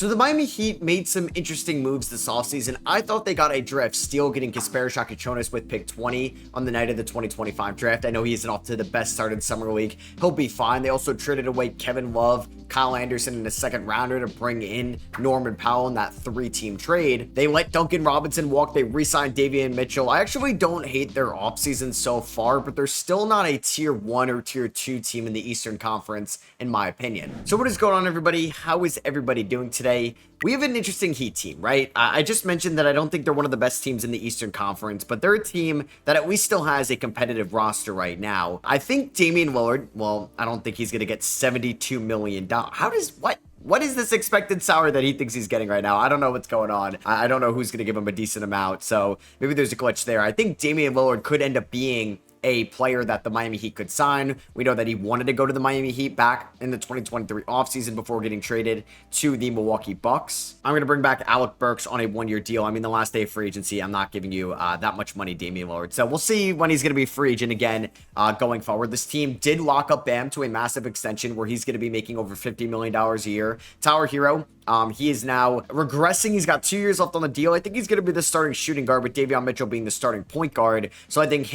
So the Miami Heat made some interesting moves this offseason. I thought they got a draft steal getting Kasparov with pick 20 on the night of the 2025 draft. I know he isn't off to the best start in Summer League. He'll be fine. They also traded away Kevin Love, Kyle Anderson in a second rounder to bring in Norman Powell in that 3-team trade. They let Duncan Robinson walk. They re-signed Davion Mitchell. I actually don't hate their offseason so far, but they're still not a tier 1 or tier 2 team in the Eastern Conference, in my opinion. So what is going on, everybody? How is everybody doing today? We have an interesting Heat team, right? I just mentioned that I don't think they're one of the best teams in the Eastern Conference, but they're a team that at least still has a competitive roster right now. I think Damian Lillard, well, I don't think he's going to get $72 million. What is this expected salary that he thinks he's getting right now? I don't know what's going on. I don't know who's going to give him a decent amount, so maybe there's a glitch there. I think Damian Lillard could end up being a player that the Miami Heat could sign. We know that he wanted to go to the Miami Heat back in the 2023 offseason before getting traded to the Milwaukee Bucks. I'm going to bring back Alec Burks on a 1-year deal. I mean, the last day of free agency, I'm not giving you that much money, Damian Lillard. So we'll see when he's going to be free agent again going forward. This team did lock up Bam to a massive extension where he's going to be making over $50 million a year. Tyler Hero, he is now regressing. He's got 2 years left on the deal. I think he's going to be the starting shooting guard with Davion Mitchell being the starting point guard. So I think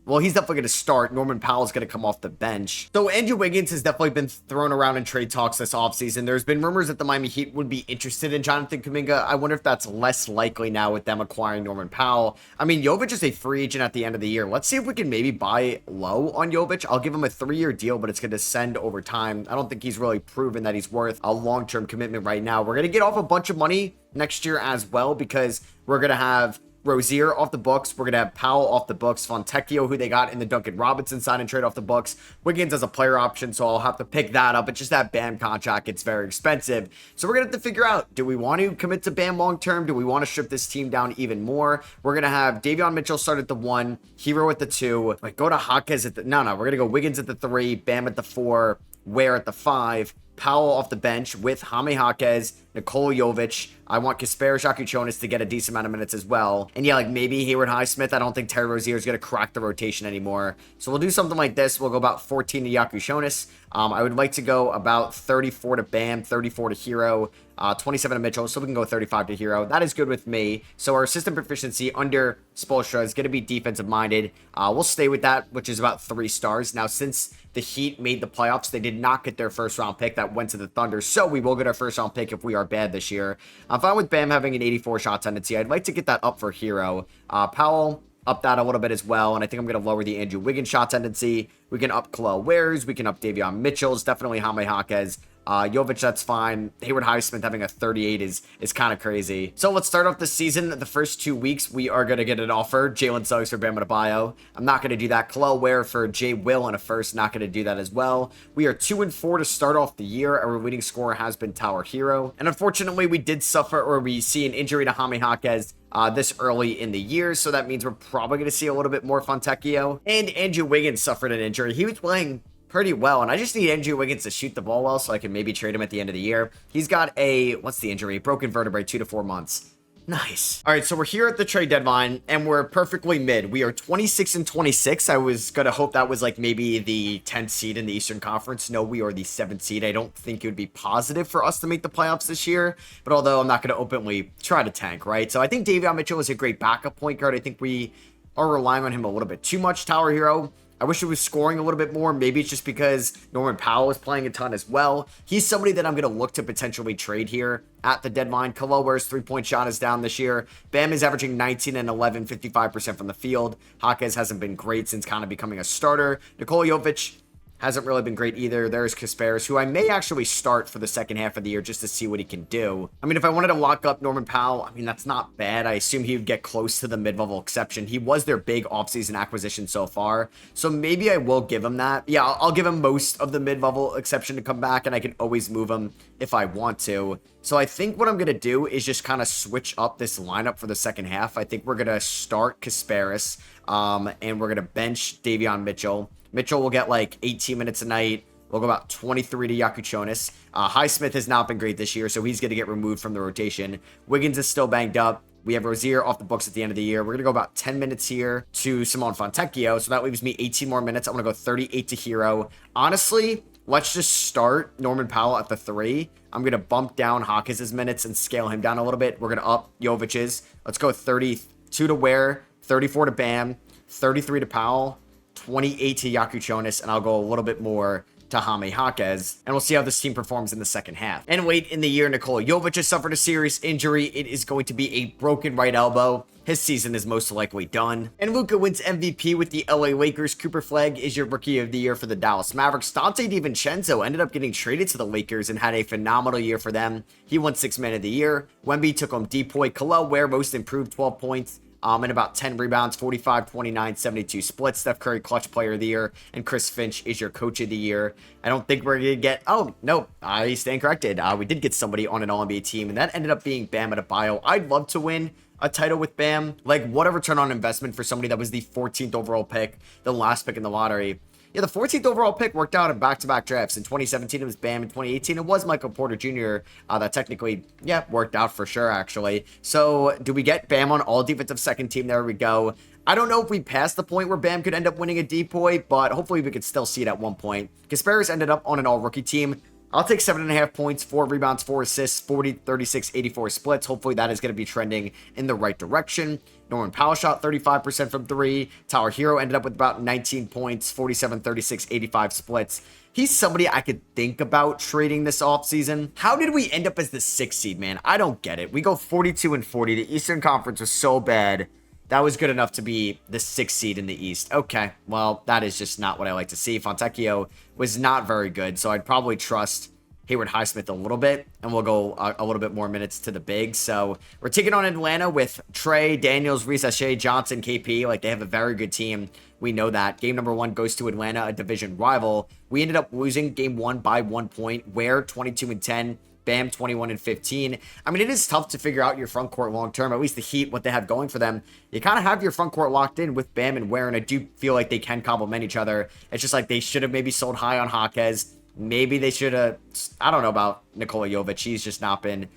well, he's definitely going to start. Norman Powell's going to come off the bench. So Andrew Wiggins has definitely been thrown around in trade talks this offseason. There's been rumors that the Miami Heat would be interested in Jonathan Kuminga. I wonder if that's less likely now with them acquiring Norman Powell. I mean, Jovic is a free agent at the end of the year. Let's see if we can maybe buy low on Jovic. I'll give him a 3-year deal, but it's going to descend over time. I don't think he's really proven that he's worth a long-term commitment right now. We're going to get off a bunch of money next year as well because we're going to have Rozier off the books. We're going to have Powell off the books. Fontecchio, who they got in the Duncan Robinson sign and trade, off the books. Wiggins as a player option, so I'll have to pick that up. It's just that Bam contract, it's very expensive. So we're going to have to figure out, do we want to commit to Bam long term? Do we want to strip this team down even more? We're going to have Davion Mitchell start at the 1, Hero at the 2. Like, go to Hawkes at the... No, we're going to go Wiggins at the 3, Bam at the 4, Ware at the 5, Powell off the bench with Jaime Jaquez, Nikola Jovic. I want Kasparov to get a decent amount of minutes as well. And yeah, like maybe Hayward Highsmith. I don't think Terry Rozier is going to crack the rotation anymore. So we'll do something like this. We'll go about 14 to Yakushonis. I would like to go about 34 to Bam, 34 to Hero, 27 to Mitchell, so we can go 35 to Hero. That is good with me. So our system proficiency under Spoelstra is going to be defensive minded. We'll stay with that, which is about 3 stars. Now, since the Heat made the playoffs, they did not get their first round pick. That went to the Thunder, so we will get our first round pick if we are bad this year. I'm fine with Bam having an 84 shot tendency. I'd like to get that up for Hero. Powell, up that a little bit as well, and I think I'm going to lower the Andrew Wiggins shot tendency. We can up Khalil Wares. We can up Davion Mitchell's. Definitely Jaime Jaquez. Jovic, that's fine. Hayward Highsmith having a 38 is kind of crazy. So let's start off the season. The first 2 weeks, we are going to get an offer. Jalen Suggs for Bam Adebayo. I'm not going to do that. Khalil Ware for Jay Will in a first. Not going to do that as well. We are 2-4 to start off the year. Our leading scorer has been Tyler Hero. And unfortunately, we did suffer, or we see an injury to Jaime Jaquez this early in the year, so that means we're probably going to see a little bit more Fontecchio. And Andrew Wiggins suffered an injury. He was playing pretty well, and I just need Andrew Wiggins to shoot the ball well so I can maybe trade him at the end of the year. He's got a, what's the injury? Broken vertebrae, 2 to 4 months. Nice. All right, so we're here at the trade deadline, and we're perfectly mid. We are 26-26. I was going to hope that was like maybe the 10th seed in the Eastern Conference. No, we are the 7th seed. I don't think it would be positive for us to make the playoffs this year, but although I'm not going to openly try to tank, right? So I think Davion Mitchell is a great backup point guard. I think we are relying on him a little bit too much. Tyler Hero, I wish he was scoring a little bit more. Maybe it's just because Norman Powell is playing a ton as well. He's somebody that I'm going to look to potentially trade here at the deadline. Khalil Ware's 3-point shot is down this year. Bam is averaging 19 and 11, 55% from the field. Jaquez hasn't been great since kind of becoming a starter. Nikola Jovic hasn't really been great either. There's Kasparov, who I may actually start for the second half of the year just to see what he can do. I mean, if I wanted to lock up Norman Powell, I mean, that's not bad. I assume he would get close to the mid-level exception. He was their big offseason acquisition so far, so maybe I will give him that. Yeah, I'll give him most of the mid-level exception to come back, and I can always move him if I want to. So I think what I'm going to do is just kind of switch up this lineup for the second half. I think we're going to start Kasparov, and we're going to bench Davion Mitchell. Mitchell will get like 18 minutes a night. We'll go about 23 to Yakushonis. Highsmith has not been great this year, so he's going to get removed from the rotation. Wiggins is still banged up. We have Rozier off the books at the end of the year. We're going to go about 10 minutes here to Simone Fontecchio, so that leaves me 18 more minutes. I'm going to go 38 to Hero. Honestly, let's just start Norman Powell at the 3. I'm going to bump down Hawkins' minutes and scale him down a little bit. We're going to up Jovic's. Let's go 32 to Ware, 34 to Bam, 33 to Powell, 28 to Yakuchonis, and I'll go a little bit more to Jaime Jaquez, and we'll see how this team performs in the second half. And late in the year, Nikola Jovic has suffered a serious injury. It is going to be a broken right elbow. His season is most likely done. And Luka wins MVP with the LA Lakers. Cooper Flagg is your Rookie of the Year for the Dallas Mavericks. Dante DiVincenzo ended up getting traded to the Lakers and had a phenomenal year for them. He won 6th Man of the Year. Wemby took home Depoy. Kel'el Ware, most improved, 12 points. And about 10 rebounds, 45, 29, 72 splits. Steph Curry, Clutch Player of the Year, and Chris Finch is your Coach of the Year. I don't think we're going to get, oh, no, I stand corrected. We did get somebody on an All-NBA team, and that ended up being Bam Adebayo. I'd love to win a title with Bam. Like, what a return on investment for somebody that was the 14th overall pick, the last pick in the lottery. Yeah, the 14th overall pick worked out in back-to-back drafts. In 2017, it was Bam. In 2018, it was Michael Porter Jr. That technically, yeah, worked out for sure, actually. So, do we get Bam on all defensive second team? There we go. I don't know if we passed the point where Bam could end up winning a Depoy, but hopefully we could still see it at one point. Kasparis ended up on an all-rookie team. I'll take 7.5 points, 4 rebounds, 4 assists, 40, 36, 84 splits. Hopefully that is going to be trending in the right direction. Norman Powell shot 35% from 3. Tyler Hero ended up with about 19 points, 47, 36, 85 splits. He's somebody I could think about trading this offseason. How did we end up as the 6th seed, man? I don't get it. We go 42 and 40. The Eastern Conference was so bad. That was good enough to be the 6th seed in the East. Okay, well, that is just not what I like to see. Fontecchio was not very good, so I'd probably trust Hayward Highsmith a little bit, and we'll go a little bit more minutes to the bigs. So we're taking on Atlanta with Trey, Daniels, Reese Shea, Johnson, KP. Like, they have a very good team. We know that. Game number 1 goes to Atlanta, a division rival. We ended up losing game 1 by 1 point. Ware 22 and 10. Bam 21 and 15. I mean, it is tough to figure out your front court long term. At least the Heat, what they have going for them, you kind of have your front court locked in with Bam and Ware, and I do feel like they can complement each other. It's just like they should have maybe sold high on Jaquez. Maybe they should have, I don't know about Nikola Jovic. He's just not been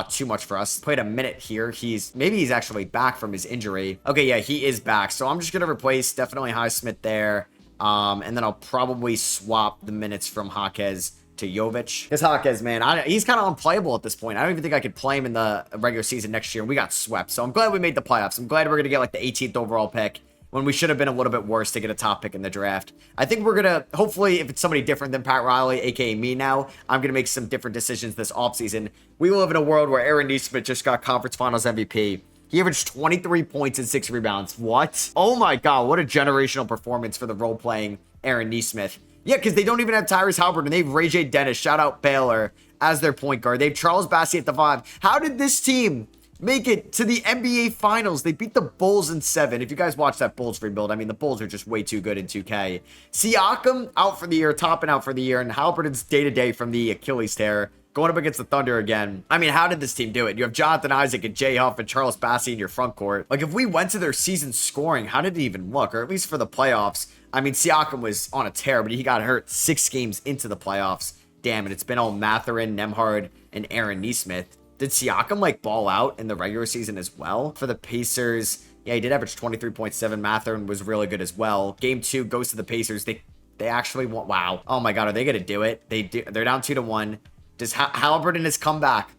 too much for us. Played a minute here. Maybe he's actually back from his injury. Okay, yeah, he is back. So I'm just going to replace definitely Highsmith there. And then I'll probably swap the minutes from Jaquez to Jovic. Because Jaquez, man, he's kind of unplayable at this point. I don't even think I could play him in the regular season next year. We got swept. So I'm glad we made the playoffs. I'm glad we're going to get like the 18th overall pick, when we should have been a little bit worse to get a top pick in the draft. I think we're going to, hopefully, if it's somebody different than Pat Riley, aka me now, I'm going to make some different decisions this offseason. We live in a world where Aaron Nesmith just got Conference Finals MVP. He averaged 23 points and 6 rebounds. What? Oh my God, what a generational performance for the role-playing Aaron Nesmith. Yeah, because they don't even have Tyrese Haliburton. They have Ray J. Dennis, shout out Baylor, as their point guard. They have Charles Bassey at the 5. How did this team make it to the NBA Finals? They beat the Bulls in 7. If you guys watch that Bulls rebuild, I mean, the Bulls are just way too good in 2K. Siakam out for the year, topping out for the year, and Haliburton's day-to-day from the Achilles tear, going up against the Thunder again. I mean, how did this team do it? You have Jonathan Isaac and Jay Huff and Charles Bassey in your front court. Like, if we went to their season scoring, how did it even look? Or at least for the playoffs. I mean, Siakam was on a tear, but he got hurt 6 games into the playoffs. Damn it, it's been all Mathurin, Nembhard, and Aaron Nesmith. Did Siakam, like, ball out in the regular season as well? For the Pacers, yeah, he did average 23.7. Mathurin was really good as well. Game 2 goes to the Pacers. They actually want, wow. Oh my God, are they going to do it? They're down 2-1. Does Haliburton has come back?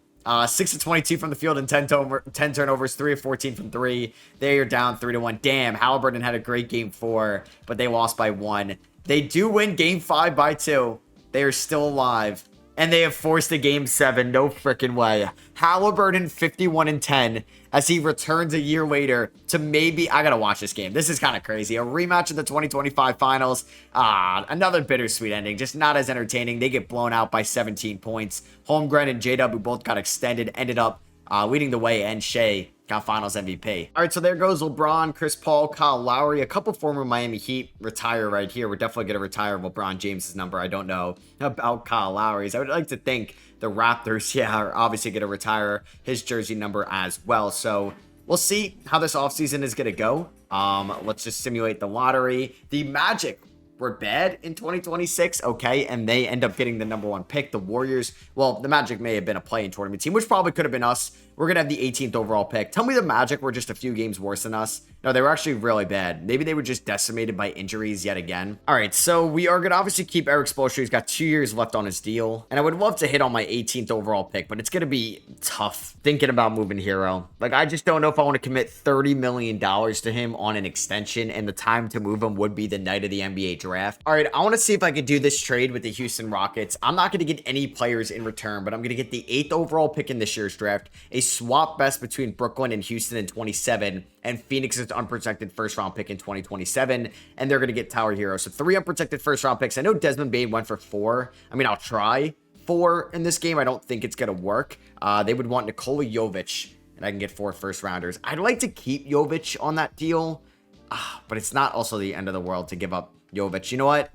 6 of 22 from the field and 10 turnovers, 3 of 14 from 3. They are down 3-1. Damn, Haliburton had a great game 4, but they lost by 1. They do win game 5 by 2. They are still alive. And they have forced a game 7. No freaking way. Haliburton 51 and 10 as he returns a year later to maybe, I gotta watch this game. This is kind of crazy. A rematch of the 2025 finals. Another bittersweet ending. Just not as entertaining. They get blown out by 17 points. Holmgren and JW, who both got extended, ended up leading the way, and Shea got Finals MVP. All right, so there goes LeBron, Chris Paul, Kyle Lowry. A couple former Miami Heat retire right here. We're definitely going to retire LeBron James's number. I don't know about Kyle Lowry's. I would like to think the Raptors, yeah, are obviously going to retire his jersey number as well. So we'll see how this offseason is going to go. Let's just simulate the lottery. The Magic were bad in 2026, okay, and they end up getting the number 1 pick. The Warriors, well, the Magic may have been a play-in tournament team, which probably could have been us. we're going to have the 18th overall pick. Tell me the Magic were just a few games worse than us. No, they were actually really bad. Maybe they were just decimated by injuries yet again. All right, so we are going to obviously keep Eric Spoelstra. He's got 2 years left on his deal. And I would love to hit on my 18th overall pick, but it's going to be tough thinking about moving Hero. Like, I just don't know if I want to commit $30 million to him on an extension, and the time to move him would be the night of the NBA draft. All right, I want to see if I could do this trade with the Houston Rockets. I'm not going to get any players in return, but I'm going to get the 8th overall pick in this year's draft, a swap best between Brooklyn and Houston in 27, and Phoenix's unprotected first round pick in 2027, and they're going to get Tower Hero. So 3 unprotected first round picks. I know Desmond Bane went for 4. I mean, I'll try 4 in this game. I don't think it's going to work. They would want Nikola Jovic, and I can get 4 first rounders. I'd like to keep Jovic on that deal, but it's not also the end of the world to give up Jovic. You know what?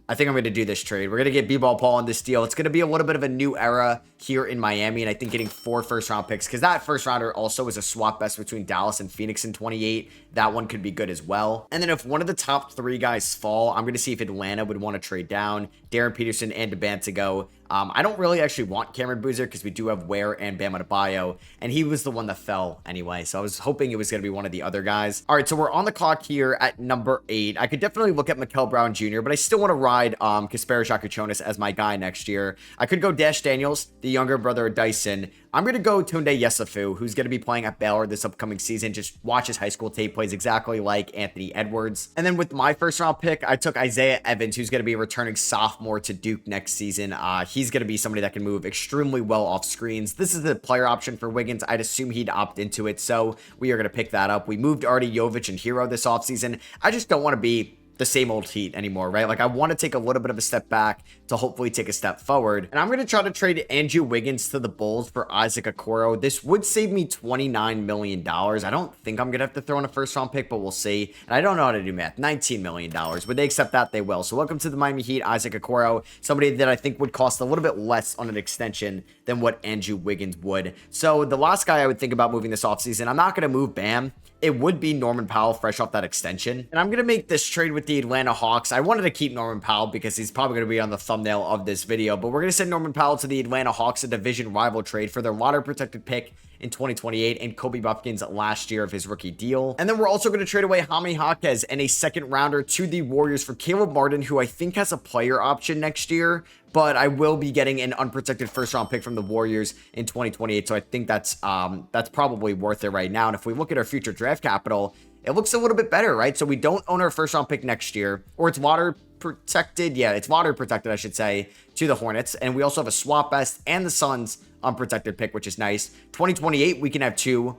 I think I'm going to do this trade. We're going to get B-Ball Paul on this deal. It's going to be a little bit of a new era here in Miami, and I think getting 4 first-round picks, because that first-rounder also is a swap best between Dallas and Phoenix in 28. That one could be good as well. And then if one of the top 3 guys fall, I'm going to see if Atlanta would want to trade down. Darren Peterson and DeBan to go. I don't really actually want Cameron Boozer because we do have Ware and Bam Adebayo, and he was the one that fell anyway, so I was hoping it was going to be one of the other guys. All right, so we're on the clock here at number 8. I could definitely look at Mikal Brown Jr., but I still want to ride Kasparas Jakuchonis as my guy next year. I could go Dash Daniels, the younger brother of Dyson. I'm going to go Tunde Yesufu, who's going to be playing at Baylor this upcoming season. Just watch his high school tape. Plays exactly like Anthony Edwards. And then with my first round pick, I took Isaiah Evans, who's going to be a returning sophomore to Duke next season. He's going to be somebody that can move extremely well off screens. This is the player option for Wiggins. I'd assume he'd opt into it, so we are going to pick that up. We moved Artie Jovic and Hero this offseason. I just don't want to be the same old Heat anymore, right? Like, I want to take a little bit of a step back to hopefully take a step forward. And I'm going to try to trade Andrew Wiggins to the Bulls for Isaac Okoro. This would save me $29 million. I don't think I'm going to have to throw in a first round pick, but we'll see. And I don't know how to do math. $19 million. Would they accept that? They will. So welcome to the Miami Heat, Isaac Okoro. Somebody that I think would cost a little bit less on an extension than what Andrew Wiggins would. So the last guy I would think about moving this offseason, I'm not going to move Bam. It would be Norman Powell fresh off that extension. And I'm going to make this trade with the Atlanta Hawks. I wanted to keep Norman Powell because he's probably going to be on the thumbnail of this video. But we're going to send Norman Powell to the Atlanta Hawks, a division rival trade for their lottery-protected pick in 2028 and Kobe Buffkins last year of his rookie deal. And then we're also going to trade away Jaime Jaquez and a second rounder to the Warriors for Caleb Martin, who I think has a player option next year. But I will be getting an unprotected first round pick from the Warriors in 2028. So I think that's probably worth it right now. And if we look at our future draft capital, it looks a little bit better, right? So we don't own our first round pick next year, or it's water protected. Yeah, it's water protected, I should say, to the Hornets. And we also have a swap best and the Suns unprotected pick, which is nice. 2028, we can have 2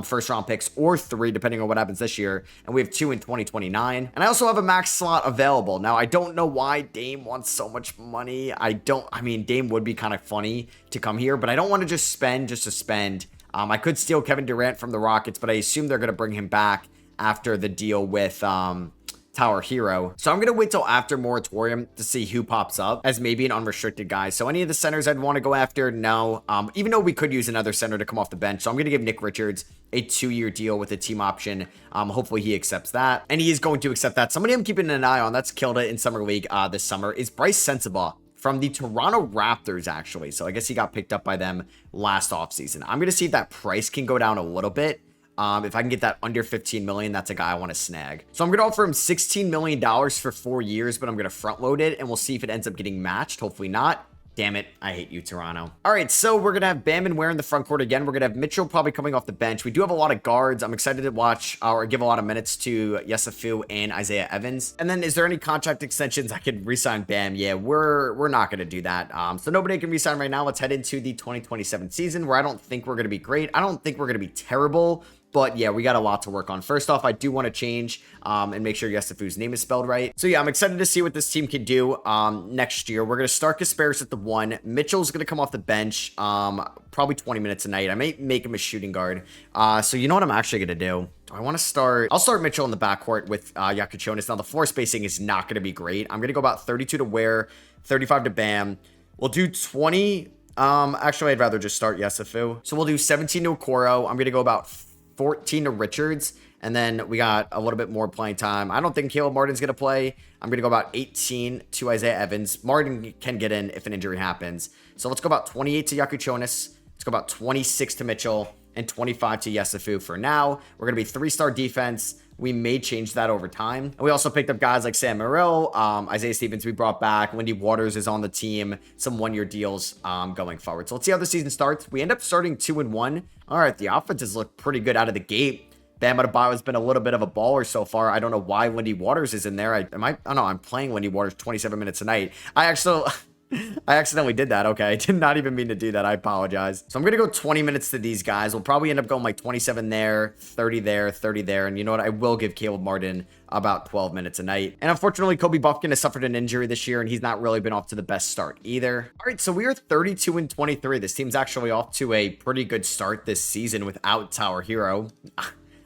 first round picks, or 3 depending on what happens this year, and we have 2 in 2029. And I also have a max slot available. Now, I don't know why Dame wants so much money. I mean, Dame would be kind of funny to come here, but I don't want to just spend just to spend. I could steal Kevin Durant from the Rockets, but I assume they're going to bring him back after the deal with Tower Hero. So I'm going to wait till after moratorium to see who pops up as maybe an unrestricted guy. So any of the centers I'd want to go after, no. Even though we could use another center to come off the bench. So I'm going to give Nick Richards a 2-year deal with a team option. Hopefully he accepts that. And he is going to accept that. Somebody I'm keeping an eye on that's killed it in Summer League this summer is Bryce Sensabaugh from the Toronto Raptors, actually. So I guess he got picked up by them last offseason. I'm going to see if that price can go down a little bit. If I can get that under 15 million, that's a guy I want to snag. So I'm going to offer him $16 million for 4 years, but I'm going to front load it and we'll see if it ends up getting matched. Hopefully not. Damn it. I hate you, Toronto. All right. So we're going to have Bam and Ware in the front court again. We're going to have Mitchell probably coming off the bench. We do have a lot of guards. I'm excited to watch or give a lot of minutes to Yesufu and Isaiah Evans. And then is there any contract extensions I could re-sign Bam? Yeah, we're not going to do that. So nobody can re-sign right now. Let's head into the 2027 season where I don't think we're going to be great. I don't think we're going to be terrible. But yeah, we got a lot to work on. First off, I do want to change and make sure Yesufu's name is spelled right. So yeah, I'm excited to see what this team can do next year. We're going to start Kasparas at the 1. Mitchell's going to come off the bench probably 20 minutes a night. I may make him a shooting guard. So you know what I'm actually going to do? I want to start... I'll start Mitchell in the backcourt with Jakuchonis. Now, the floor spacing is not going to be great. I'm going to go about 32 to Ware, 35 to Bam. We'll do 20... actually, I'd rather just start Yesufu. So we'll do 17 to Okoro. I'm going to go about 14 to Richards, and then we got a little bit more playing time. I don't think Caleb Martin's going to play. I'm going to go about 18 to Isaiah Evans. Martin can get in if an injury happens. So let's go about 28 to Jakuchonis. Let's go about 26 to Mitchell. and 25 to Yesufu for now. We're going to be 3-star defense. We may change that over time. And we also picked up guys like Sam Morril, Isaiah Stevens we brought back, Wendy Waters is on the team, some one-year deals going forward. So let's see how the season starts. We end up starting 2-1. All right, the offenses look pretty good out of the gate. Bam Adebayo has been a little bit of a baller so far. I don't know why Wendy Waters is in there. I don't know. I'm playing Wendy Waters 27 minutes a night. I accidentally did that. Okay, I did not even mean to do that. I apologize. So I'm going to go 20 minutes to these guys. We'll probably end up going like 27 there, 30 there, 30 there. And you know what? I will give Caleb Martin about 12 minutes a night. And unfortunately, Kobe Buffkin has suffered an injury this year, and he's not really been off to the best start either. All right, so we are 32-23. This team's actually off to a pretty good start this season without Tower Hero.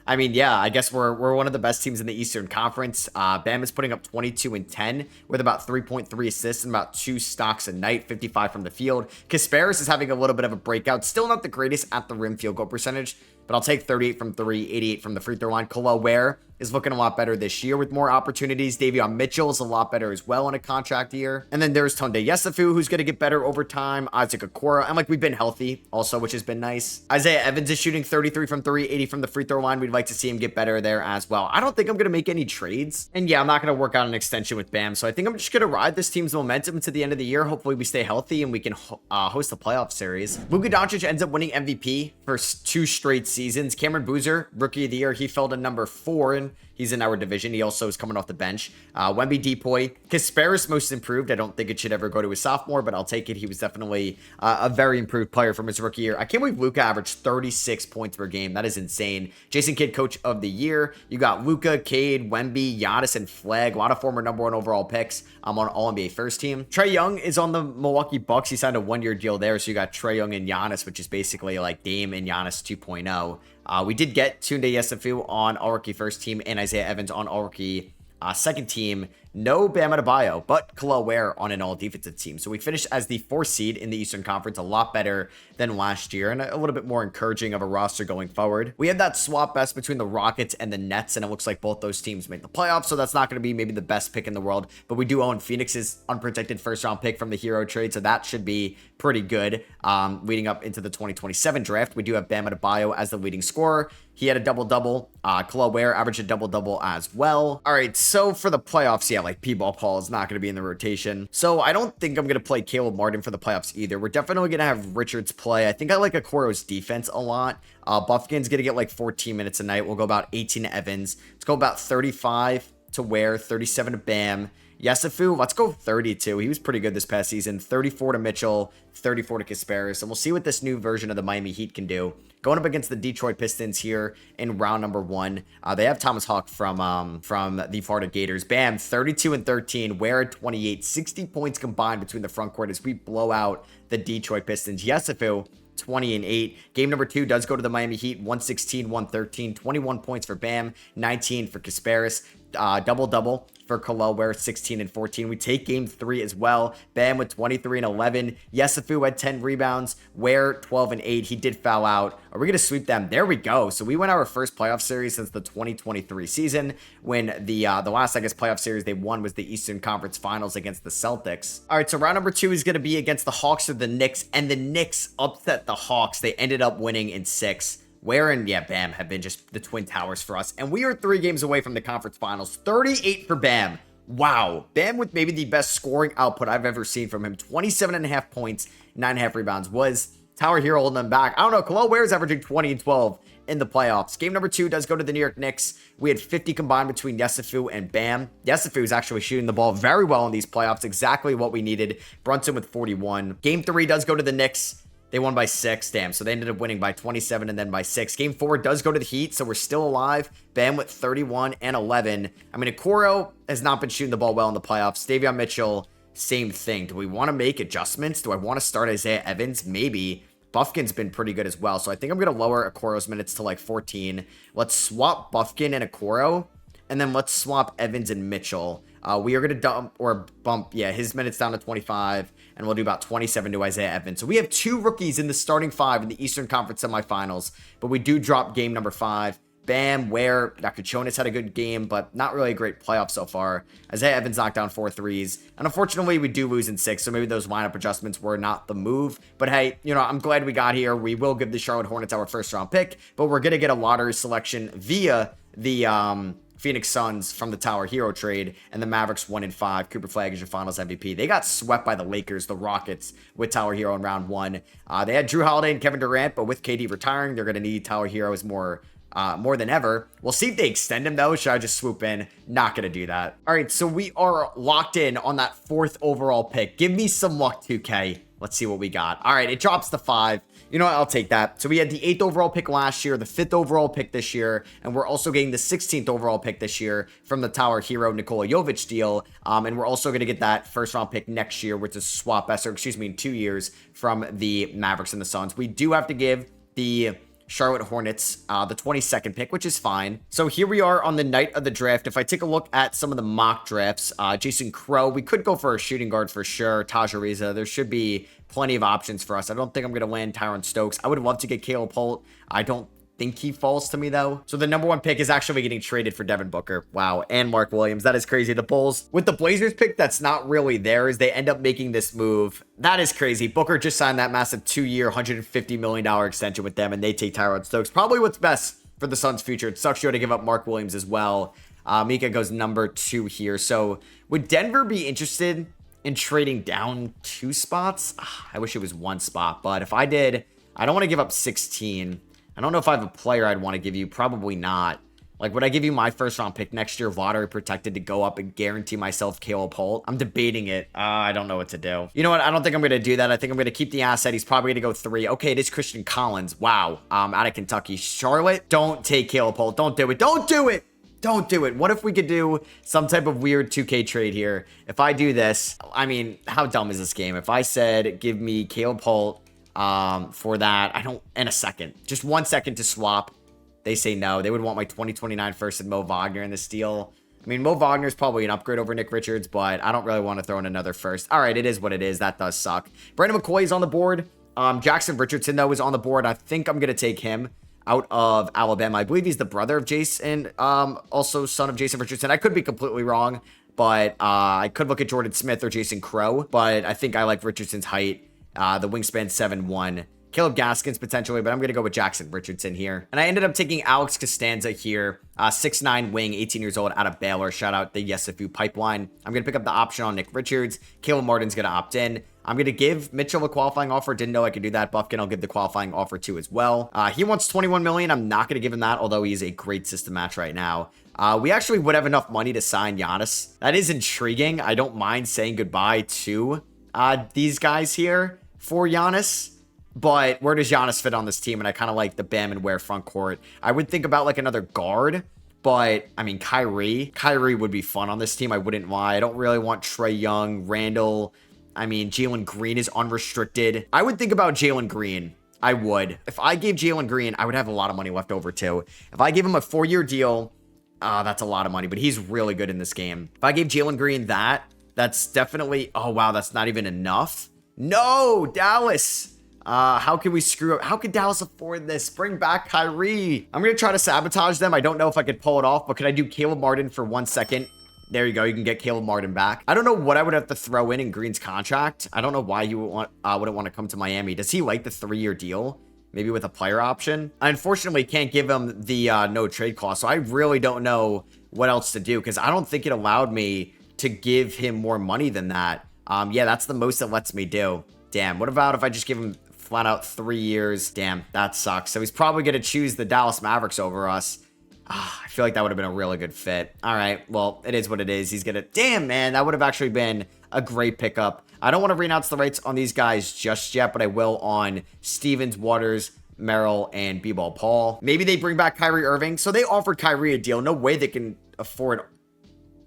I mean, yeah, I guess we're one of the best teams in the Eastern Conference. Bam is putting up 22-10 with about 3.3 assists and about 2 stocks a night, 55 from the field. Kasparis is having a little bit of a breakout. Still not the greatest at the rim field goal percentage, but I'll take 38 from 3, 88 from the free throw line. Khalil Ware is looking a lot better this year with more opportunities. Davion Mitchell is a lot better as well in a contract year. And then there's Tunde Yesufu, who's going to get better over time. Isaac Okoro, and like we've been healthy also, which has been nice. Isaiah Evans is shooting 33 from 3, 80 from the free throw line. We'd like to see him get better there as well. I don't think I'm going to make any trades. And yeah, I'm not going to work out an extension with Bam. So I think I'm just going to ride this team's momentum to the end of the year. Hopefully we stay healthy and we can host the playoff series. Luka Doncic ends up winning MVP for 2 straight seasons. Cameron Boozer, rookie of the year, he fell to number 4 and he's in our division. He also is coming off the bench. Wemby Depoy. Kasparis most improved. I don't think it should ever go to his sophomore, but I'll take it. He was definitely a very improved player from his rookie year. I can't believe Luka averaged 36 points per game. That is insane. Jason Kidd, coach of the year. You got Luka, Cade, Wemby, Giannis, and Flag. A lot of former number 1 overall picks on All-NBA first team. Trae Young is on the Milwaukee Bucks. He signed a 1-year deal there. So you got Trae Young and Giannis, which is basically like Dame and Giannis 2.0. We did get Tunde Yesufu on All-Rookie first team and Isaiah Evans on All-Rookie second team. No Bam Adebayo, but Khalil Ware on an all-defensive team. So we finished as the 4th seed in the Eastern Conference, a lot better than last year, and a little bit more encouraging of a roster going forward. We had that swap best between the Rockets and the Nets, and it looks like both those teams made the playoffs, so that's not going to be maybe the best pick in the world, but we do own Phoenix's unprotected first-round pick from the Hero trade, so that should be pretty good leading up into the 2027 draft. We do have Bam Adebayo as the leading scorer. He had a double-double. Khalil Ware averaged a double-double as well. All right, so for the playoffs, yeah, like P-Ball Paul is not going to be in the rotation. So I don't think I'm going to play Caleb Martin for the playoffs either. We're definitely going to have Richards play. I think I like Okoro's defense a lot. Buffkin's going to get like 14 minutes a night. We'll go about 18 to Evans. Let's go about 35 to Ware, 37 to Bam. Yesufu, let's go 32. He was pretty good this past season. 34 to Mitchell, 34 to Kasparis. And we'll see what this new version of the Miami Heat can do. Going up against the Detroit Pistons here in round number 1. They have Thomas Hawk from the Florida Gators. Bam, 32-13. Ware 28. 60 points combined between the front court as we blow out the Detroit Pistons. Yesufu, 20-8. Game number 2 does go to the Miami Heat. 116-113. 21 points for Bam. 19 for Kasparis. Double-double for Khalil Ware, 16-14. We take game 3 as well. Bam with 23-11. Yesufu had 10 rebounds. Ware 12-8. He did foul out. Are we going to sweep them? There we go. So we won our first playoff series since the 2023 season when the last, I guess, playoff series they won was the Eastern Conference Finals against the Celtics. All right, so round number 2 is going to be against the Hawks or the Knicks, and the Knicks upset the Hawks. They ended up winning in 6. Ware and, yeah, Bam have been just the Twin Towers for us. And we are 3 games away from the conference finals. 38 for Bam. Wow. Bam with maybe the best scoring output I've ever seen from him. 27.5 points, 9.5 rebounds. Was Tower Hero holding them back? I don't know. Khalil Ware is averaging 20 and 12 in the playoffs. Game number 2 does go to the New York Knicks. We had 50 combined between Yesufu and Bam. Yesufu is actually shooting the ball very well in these playoffs. Exactly what we needed. Brunson with 41. Game 3 does go to the Knicks. They won by 6, damn. So they ended up winning by 27 and then by 6. Game 4 does go to the Heat, so we're still alive. Bam with 31 and 11. I mean, Okoro has not been shooting the ball well in the playoffs. Davion Mitchell, same thing. Do we want to make adjustments? Do I want to start Isaiah Evans? Maybe. Buffkin's been pretty good as well, so I think I'm going to lower Okoro's minutes to like 14. Let's swap Buffkin and Okoro, and then let's swap Evans and Mitchell. We are going to bump, his minutes down to 25, and we'll do about 27 to Isaiah Evans. So we have 2 rookies in the starting 5 in the Eastern Conference semifinals, but we do drop game number 5. Bam, Ware, Nakachonis had a good game, but not really a great playoff so far. Isaiah Evans knocked down 4 threes. And unfortunately, we do lose in 6, so maybe those lineup adjustments were not the move. But hey, you know, I'm glad we got here. We will give the Charlotte Hornets our first round pick, but we're going to get a lottery selection via the Phoenix Suns from the Tower Hero trade, and the Mavericks 1-5. Cooper Flag is your finals MVP. They got swept by the Lakers, the Rockets, with Tower Hero in round 1. They had Drew Holiday and Kevin Durant, but with KD retiring, they're going to need Tower Heroes more than ever. We'll see if they extend him, though. Should I just swoop in? Not going to do that. All right, so we are locked in on that 4th overall pick. Give me some luck, 2K. Let's see what we got. All right, it drops to 5. You know what? I'll take that. So we had the 8th overall pick last year, the 5th overall pick this year, and we're also getting the 16th overall pick this year from the Tower Hero Nikola Jovic deal. And we're also going to get that first round pick next year, which is swap S, or excuse me, in 2 years from the Mavericks and the Suns. We do have to give the Charlotte Hornets, the 22nd pick, which is fine. So here we are on the night of the draft. If I take a look at some of the mock drafts, Jason Crow, we could go for a shooting guard for sure. Taj Ariza, there should be plenty of options for us. I don't think I'm going to land Tyron Stokes. I would love to get Caleb Holt. I don't think he falls to me, though. So the number 1 pick is actually getting traded for Devin Booker. Wow. And Mark Williams. That is crazy. The Bulls, with the Blazers pick that's not really theirs, they end up making this move. That is crazy. Booker just signed that massive 2-year, $150 million extension with them, and they take Tyron Stokes. Probably what's best for the Suns' future. It sucks you had to give up Mark Williams as well. Mika goes number 2 here. So would Denver be interested in trading down 2 spots? I wish it was 1 spot, but if I did, I don't want to give up 16. I don't know if I have a player I'd want to give you. Probably not. Like, would I give you my first round pick next year, lottery protected, to go up and guarantee myself Caleb Holt? I'm debating it. I don't know what to do. You know what? I don't think I'm going to do that. I think I'm going to keep the asset. He's probably going to go 3. Okay, it is Christian Collins. Wow. Out of Kentucky. Charlotte, don't take Caleb Holt. Don't do it. Don't do it. Don't do it. What if we could do some type of weird 2K trade here? If I do this, I mean, how dumb is this game? If I said, give me Caleb Holt for that, in a second, just 1 second to swap. They say no. They would want my 2029 first and Mo Wagner in this deal. I mean, Mo Wagner's probably an upgrade over Nick Richards, but I don't really want to throw in another first. All right, it is what it is. That does suck. Brandon McCoy is on the board. Jackson Richardson, though, is on the board. I think I'm going to take him out of Alabama. I believe he's the brother of Jason, also son of Jason Richardson. I could be completely wrong, but I could look at Jordan Smith or Jason Crow, but I think I like Richardson's height. The wingspan 7'1". Caleb Gaskins potentially, but I'm going to go with Jackson Richardson here. And I ended up taking Alex Costanza here, 6'9" wing, 18 years old, out of Baylor. Shout out the YesAFU pipeline. I'm going to pick up the option on Nick Richards. Caleb Martin's going to opt in. I'm going to give Mitchell a qualifying offer. Didn't know I could do that. Buffkin, I'll give the qualifying offer to as well. He wants $21 million. I'm not going to give him that, although he's a great system match right now. We actually would have enough money to sign Giannis. That is intriguing. I don't mind saying goodbye to these guys here for Giannis. But where does Giannis fit on this team? And I kind of like the Bam and Ware front court. I would think about like another guard. But, I mean, Kyrie would be fun on this team. I wouldn't lie. I don't really want Trae Young, Randall. I mean, Jalen Green is unrestricted. I would think about Jalen Green. I would. If I gave Jalen Green, I would have a lot of money left over too. If I gave him a 4-year deal, that's a lot of money. But he's really good in this game. If I gave Jalen Green that's definitely... Oh, wow, that's not even enough. No, Dallas. How can we screw up? How could Dallas afford this? Bring back Kyrie. I'm going to try to sabotage them. I don't know if I could pull it off, but could I do Caleb Martin for 1 second? There you go. You can get Caleb Martin back. I don't know what I would have to throw in Green's contract. I don't know why you wouldn't want to come to Miami. Does he like the 3-year deal? Maybe with a player option? I unfortunately can't give him the no trade clause, so I really don't know what else to do because I don't think it allowed me to give him more money than that. Yeah, that's the most it lets me do. Damn, what about if I just give him flat out 3 years? Damn, that sucks. So he's probably going to choose the Dallas Mavericks over us. I feel like that would have been a really good fit. All right, well, it is what it is. He's going to... Damn, man, that would have actually been a great pickup. I don't want to renounce the rights on these guys just yet, but I will on Stevens, Waters, Merrill, and B-Ball Paul. Maybe they bring back Kyrie Irving. So they offered Kyrie a deal. No way they can afford...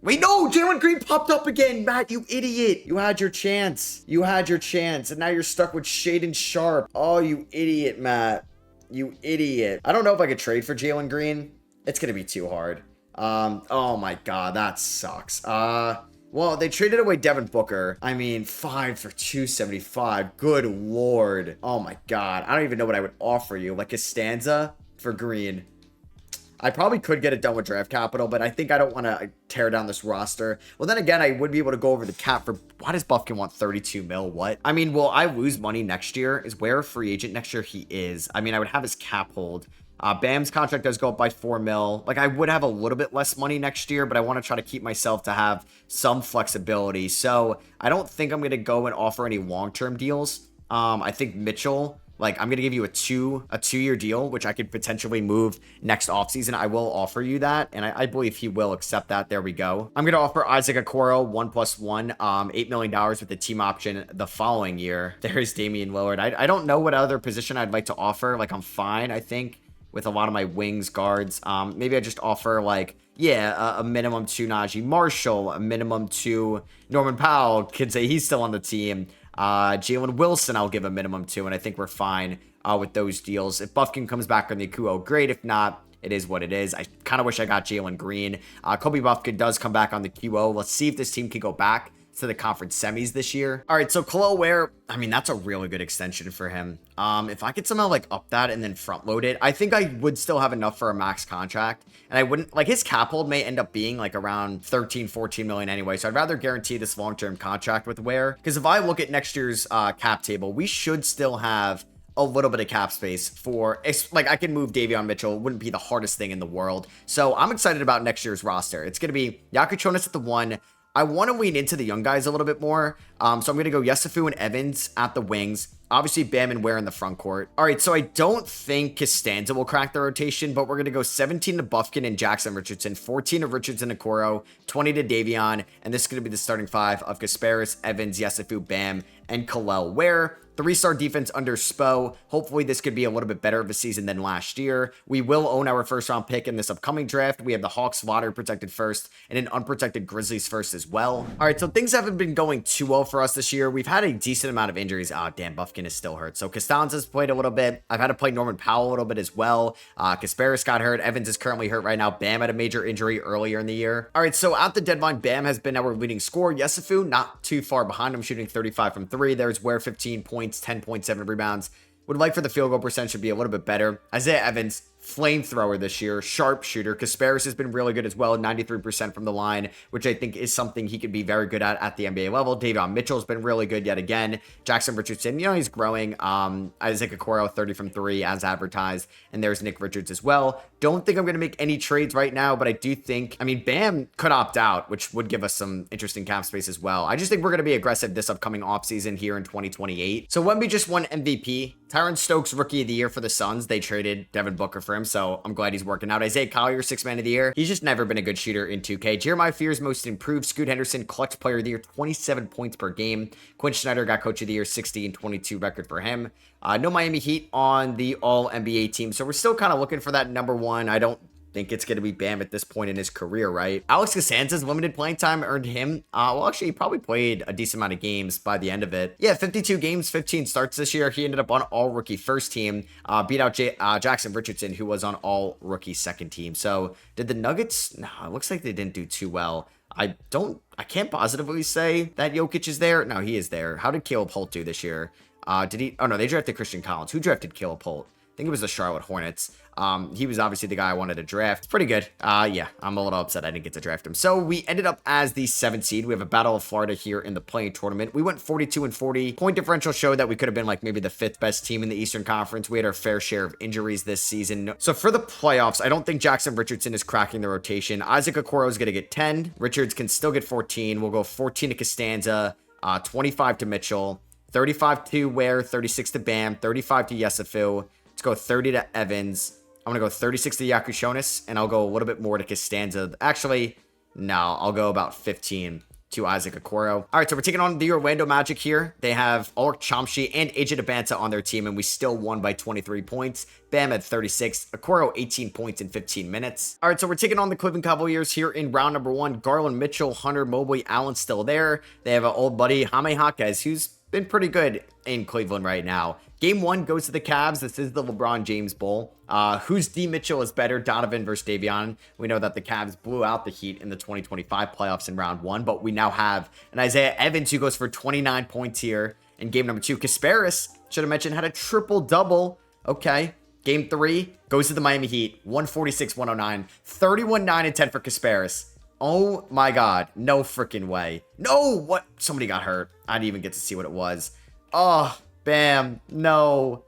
Wait, no, Jalen Green popped up again. Matt, you idiot. You had your chance. You had your chance, and now you're stuck with Shaden Sharp. Oh, you idiot, Matt. You idiot. I don't know if I could trade for Jalen Green. It's going to be too hard. Oh, my God. That sucks. Well, they traded away Devin Booker. I mean, 5 for 275. Good Lord. Oh, my God. I don't even know what I would offer you. Like a stanza for Green. I probably could get it done with draft capital, but I think I don't want to tear down this roster. Well, then again, I would be able to go over the cap for, why does Buffkin want 32 mil? What? I mean, will I lose money next year? Is Ware a free agent next year? He is. I mean, I would have his cap hold. Bam's contract does go up by 4 mil. Like, I would have a little bit less money next year, but I want to try to keep myself to have some flexibility. So I don't think I'm going to go and offer any long-term deals. I think Mitchell, like, I'm going to give you a two-year deal, which I could potentially move next offseason. I will offer you that, and I believe he will accept that. There we go. I'm going to offer Isaac Okoro 1+1, $8 million with the team option the following year. There's Damian Lillard. I don't know what other position I'd like to offer. Like, I'm fine, I think, with a lot of my wings guards. Maybe I just offer, like, yeah, a minimum to Najee Marshall, a minimum to Norman Powell. Could say he's still on the team. Jalen Wilson, I'll give a minimum to, and I think we're fine with those deals. If Buffkin comes back on the Akuo, great. If not, it is what it is. I kind of wish I got Jalen Green. Kobe Buffkin does come back on the QO. Let's see if this team can go back to the conference semis this year. All right, so Khalil Ware, I mean, that's a really good extension for him. If I could somehow like up that and then front load it, I think I would still have enough for a max contract. And I wouldn't, like, his cap hold may end up being like around 13, 14 million anyway. So I'd rather guarantee this long-term contract with Ware. Because if I look at next year's cap table, we should still have a little bit of cap space for, like, I can move Davion Mitchell. It wouldn't be the hardest thing in the world. So I'm excited about next year's roster. It's going to be Yakuchonis at the 1. I want to lean into the young guys a little bit more. So I'm going to go Yesufu and Evans at the wings. Obviously, Bam and Ware in the front court. All right, so I don't think Costanza will crack the rotation, but we're going to go 17 to Buffkin and Jackson Richardson, 14 to Richardson and Okoro, 20 to Davion, and this is going to be the starting 5 of Kasparis, Evans, Yesufu, Bam, and Khalil Ware. 3-star defense under Spo. Hopefully this could be a little bit better of a season than last year. We will own our first round pick in this upcoming draft. We have the Hawks lottery protected first and an unprotected Grizzlies first as well. All right, so things haven't been going too well for us this year. We've had a decent amount of injuries. Oh, damn, Buffkin is still hurt. So Costanza's played a little bit. I've had to play Norman Powell a little bit as well. Kasparis got hurt. Evans is currently hurt right now. Bam had a major injury earlier in the year. All right, so at the deadline, Bam has been our leading scorer. Yesufu, not too far behind him, shooting 35 from 3. There's Ware 15 points, 10.7 rebounds. Would like for the field goal percentage to be a little bit better. Isaiah Evans, flamethrower this year, sharpshooter. Kasparis has been really good as well, 93% from the line, which I think is something he could be very good at the NBA level. Davion Mitchell's been really good yet again. Jackson Richardson, you know, he's growing. Isaac Okoro, 30 from 3 as advertised. And there's Nick Richards as well. Don't think I'm going to make any trades right now, but I do think, I mean, Bam could opt out, which would give us some interesting cap space as well. I just think we're going to be aggressive this upcoming offseason here in 2028. So Wemby just won MVP. Tyron Stokes, Rookie of the Year for the Suns. They traded Devin Booker for him, so I'm glad he's working out. Isaiah Collier, 6th Man of the Year. He's just never been a good shooter in 2K. Jeremiah Fears, Most Improved. Scoot Henderson, Clutch Player of the Year, 27 points per game. Quinn Snyder got Coach of the Year, 60 and 22 record for him. No Miami Heat on the All-NBA team, so we're still kind of looking for that number 1. I don't think it's going to be Bam at this point in his career, right? Alex Costanza's limited playing time earned him, well, actually, he probably played a decent amount of games by the end of it. Yeah, 52 games, 15 starts this year. He ended up on All-Rookie first team, beat out Jackson Richardson, who was on All-Rookie second team. So, did the Nuggets? No, it looks like they didn't do too well. I can't positively say that Jokic is there. No, he is there. How did Caleb Holt do this year? Did he? Oh, no, they drafted Christian Collins. Who drafted Caleb Holt? I think it was the Charlotte Hornets. He was obviously the guy I wanted to draft. It's pretty good. Yeah, I'm a little upset I didn't get to draft him. So we ended up as the 7th seed. We have a Battle of Florida here in the playing tournament. We went 42 and 40. Point differential showed that we could have been like maybe the 5th best team in the Eastern Conference. We had our fair share of injuries this season. So for the playoffs, I don't think Jackson Richardson is cracking the rotation. Isaac Okoro is going to get 10. Richards can still get 14. We'll go 14 to Costanza, 25 to Mitchell, 35 to Ware, 36 to Bam, 35 to Yesufu. Let's go 30 to Evans. I'm going to go 36 to Yakushonis, and I'll go a little bit more to Costanza. Actually, no, I'll go about 15 to Isaac Okoro. All right, so we're taking on the Orlando Magic here. They have Ulrich Chomsky and AJ Debanta on their team, and we still won by 23 points. Bam at 36. Okoro, 18 points in 15 minutes. All right, so we're taking on the Cleveland Cavaliers here in round number 1. Garland, Mitchell, Hunter, Mobley, Allen still there. They have an old buddy, Jaime Jaquez, who's been pretty good in Cleveland right now. Game 1 goes to the Cavs. This is the LeBron James Bowl. Whose D. Mitchell is better, Donovan versus Davion? We know that the Cavs blew out the Heat in the 2025 playoffs in round 1, but we now have an Isaiah Evans who goes for 29 points here in game number 2. Kasparis, should have mentioned, had a triple-double. Okay. Game 3 goes to the Miami Heat, 146-109, 31-9-10 for Kasparis. Oh my God, no freaking way. No, what? Somebody got hurt. I didn't even get to see what it was. Oh, Bam, no.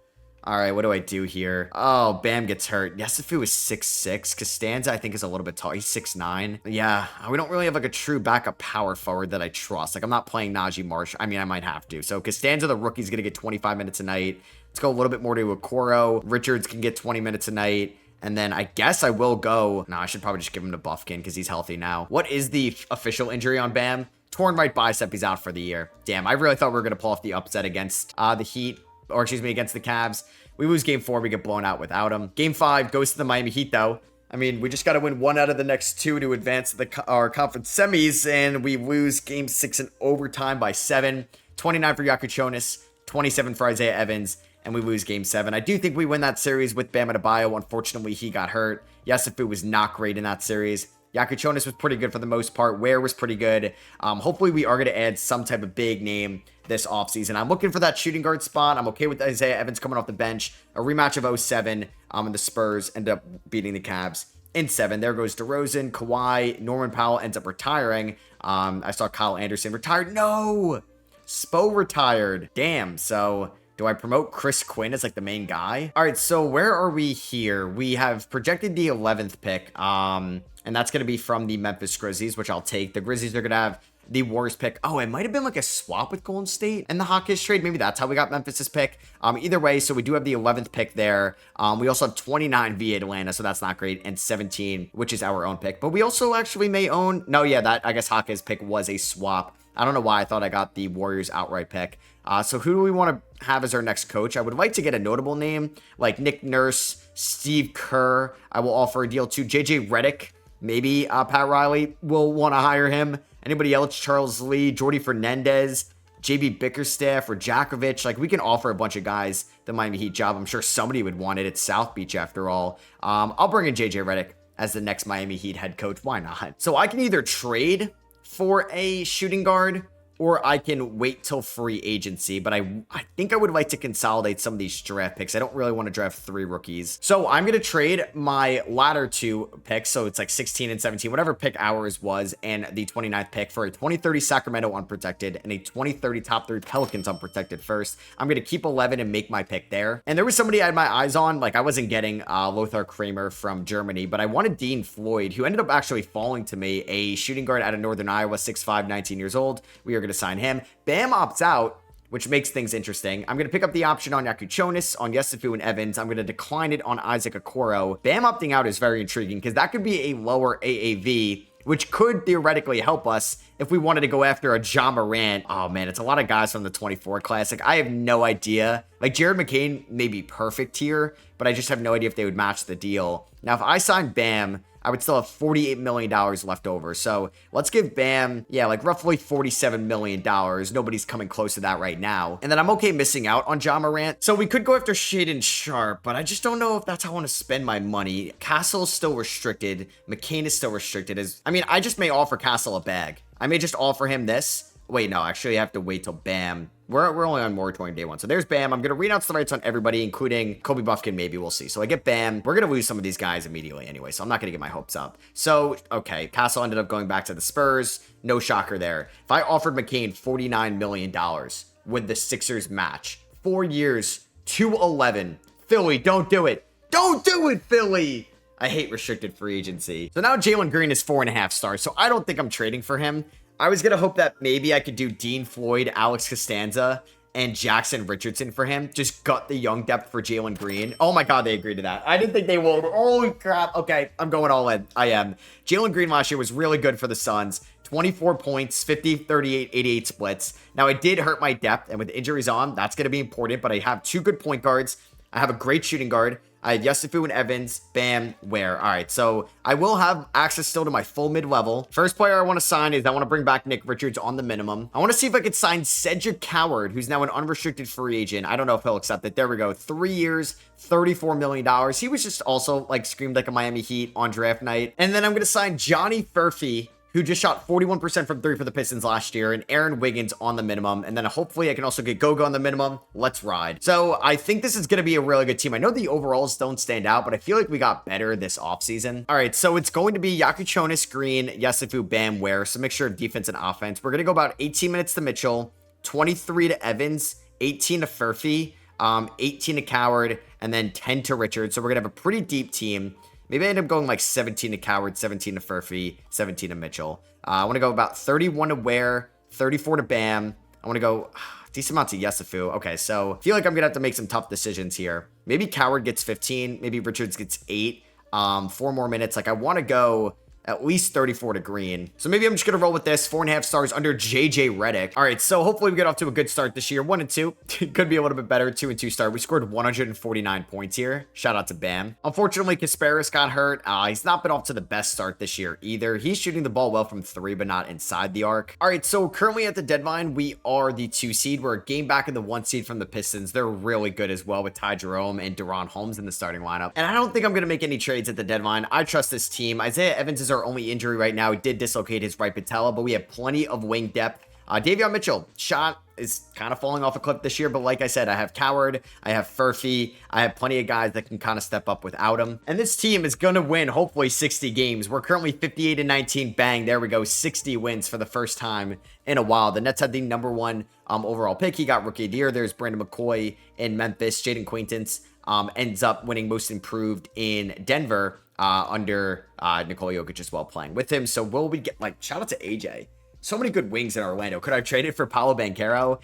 All right, what do I do here? Oh, Bam gets hurt. Yes, if it was 6'6", Costanza, I think, is a little bit tall. He's 6'9". Yeah, we don't really have like a true backup power forward that I trust. Like, I'm not playing Najee Marsh. I mean, I might have to. So Costanza, the rookie's going to get 25 minutes a night. Let's go a little bit more to Okoro. Richards can get 20 minutes a night. And then I guess I will go. No, I should probably just give him to Buffkin because he's healthy now. What is the official injury on Bam? Torn right bicep. He's out for the year. Damn, I really thought we were going to pull off the upset against the Heat. Or excuse me, against the Cavs. We lose game 4, we get blown out without him. Game 5 goes to the Miami Heat, though. I mean, we just got to win 1 out of the next 2 to advance to our conference semis, and we lose game 6 in overtime by 7. 29 for Yakuchonis, 27 for Isaiah Evans, and we lose game 7. I do think we win that series with Bam Adebayo. Unfortunately, he got hurt. Yesifu was not great in that series. Yakuchonis was pretty good for the most part. Ware was pretty good. Hopefully, we are going to add some type of big name this offseason. I'm looking for that shooting guard spot. I'm okay with Isaiah Evans coming off the bench. A rematch of 07, and the Spurs end up beating the Cavs in 7. There goes DeRozan, Kawhi, Norman Powell ends up retiring. I saw Kyle Anderson retired. No! Spo retired. Damn, so do I promote Chris Quinn as like the main guy? All right, so where are we here? We have projected the 11th pick, and that's going to be from the Memphis Grizzlies, which I'll take. The Grizzlies are going to have the Warriors pick. Oh, it might have been like a swap with Golden State and the Hawkins trade. Maybe that's how we got Memphis's pick. Either way, so we do have the 11th pick there. We also have 29 via Atlanta, so that's not great, and 17, which is our own pick. But we also actually may own... No, yeah, that I guess Hawkins pick was a swap. I don't know why I thought I got the Warriors outright pick. So who do we want to have as our next coach? I would like to get a notable name like Nick Nurse, Steve Kerr. I will offer a deal to JJ Redick. Maybe Pat Riley will want to hire him. Anybody else? Charles Lee, Jordy Fernandez, JB Bickerstaff, or Jakovic. Like, we can offer a bunch of guys the Miami Heat job. I'm sure somebody would want it. It's South Beach after all. I'll bring in JJ Redick as the next Miami Heat head coach. Why not? So I can either trade for a shooting guard, or I can wait till free agency, but I think I would like to consolidate some of these draft picks. I don't really want to draft 3 rookies. So I'm going to trade my latter 2 picks, so it's like 16 and 17, whatever pick ours was, and the 29th pick for a 2030 Sacramento unprotected and a 2030 top 3 Pelicans unprotected first. I'm going to keep 11 and make my pick there. And there was somebody I had my eyes on. Like, I wasn't getting Lothar Kramer from Germany, but I wanted Dean Floyd, who ended up actually falling to me, a shooting guard out of Northern Iowa, 6'5", 19 years old. We are going to sign him. Bam opts out, which makes things interesting. I'm going to pick up the option on Yakuchonis, on Yesifu and Evans. I'm going to decline it on Isaac Okoro. Bam opting out is very intriguing because that could be a lower AAV, which could theoretically help us if we wanted to go after a Ja Morant. Oh man, it's a lot of guys from the 24 Classic. I have no idea. Like, Jared McCain may be perfect here, but I just have no idea if they would match the deal. Now, if I sign Bam, I would still have $48 million left over. So let's give Bam, yeah, like roughly $47 million. Nobody's coming close to that right now. And then I'm okay missing out on Ja Morant. So we could go after Shaedon Sharpe, but I just don't know if that's how I want to spend my money. Castle's still restricted. McCain is still restricted. I just may offer Castle a bag. I may just offer him this. Wait, no, actually I have to wait till Bam. We're only on moratorium day 1. So there's Bam. I'm going to renounce the rights on everybody, including Kobe Buffkin. Maybe we'll see. So I get Bam. We're going to lose some of these guys immediately anyway, so I'm not going to get my hopes up. So, okay, Castle ended up going back to the Spurs. No shocker there. If I offered McCain $49 million, would the Sixers match? 4 years, 211. Philly, don't do it. Don't do it, Philly. I hate restricted free agency. So now Jalen Green is 4.5 stars, so I don't think I'm trading for him. I was going to hope that maybe I could do Dean Floyd, Alex Costanza, and Jackson Richardson for him. Just gut the young depth for Jalen Green. Oh my God, they agreed to that. I didn't think they would. Holy crap. Okay, I'm going all in. I am. Jalen Green last year was really good for the Suns. 24 points, 50, 38, 88 splits. Now, it did hurt my depth, and with injuries on, that's going to be important, but I have 2 good point guards. I have a great shooting guard. I have Yesifu and Evans, Bam, Ware. All right, so I will have access still to my full mid-level. First player I want to sign is I want to bring back Nick Richards on the minimum. I want to see if I could sign Cedric Coward, who's now an unrestricted free agent. I don't know if he'll accept it. There we go. 3 years, $34 million. He was just also like screamed like a Miami Heat on draft night. And then I'm going to sign Johnny Furphy, who just shot 41% from three for the Pistons last year, and Aaron Wiggins on the minimum. And then hopefully I can also get Goga on the minimum. Let's ride. So I think this is going to be a really good team. I know the overalls don't stand out, but I feel like we got better this offseason. All right, so it's going to be Yakuchonis, Green, Yesufu, Bam, Ware. So mixture of defense and offense. We're going to go about 18 minutes to Mitchell, 23 to Evans, 18 to Furphy, 18 to Coward, and then 10 to Richard. So we're going to have a pretty deep team. Maybe I end up going like 17 to Coward, 17 to Furphy, 17 to Mitchell. I want to go about 31 to Ware, 34 to Bam. I want to go decent amount to Yesufu. Okay, so I feel like I'm going to have to make some tough decisions here. Maybe Coward gets 15. Maybe Richards gets 8. 4 more minutes. Like I want to go at least 34 to Green. So maybe I'm just going to roll with this. 4.5 stars under JJ Redick. All right, so hopefully we get off to a good start this year. 1 and 2. Could be a little bit better. 2 and 2 start. We scored 149 points here. Shout out to Bam. Unfortunately, Kasparis got hurt. He's not been off to the best start this year either. He's shooting the ball well from 3, but not inside the arc. All right, so currently at the deadline, we are the 2 seed. We're a game back in the 1 seed from the Pistons. They're really good as well with Ty Jerome and Deron Holmes in the starting lineup. And I don't think I'm going to make any trades at the deadline. I trust this team. Isaiah Evans is our only injury right now. He did dislocate his right patella, but we have plenty of wing depth. Davion Mitchell shot is kind of falling off a cliff this year, but like I said, I have Coward, I have Furphy, I have plenty of guys that can kind of step up without him. And this team is going to win hopefully 60 games. We're currently 58 and 19. Bang, there we go. 60 wins for the first time in a while. The Nets had the number 1 overall pick. He got Rookie of the Year. There's Brandon McCoy in Memphis. Jaden Quaintance ends up winning Most Improved in Denver under Nikola Jokic as well, playing with him. So will we get, like, shout out to AJ. So many good wings in Orlando. Could I trade it for Paolo Banchero?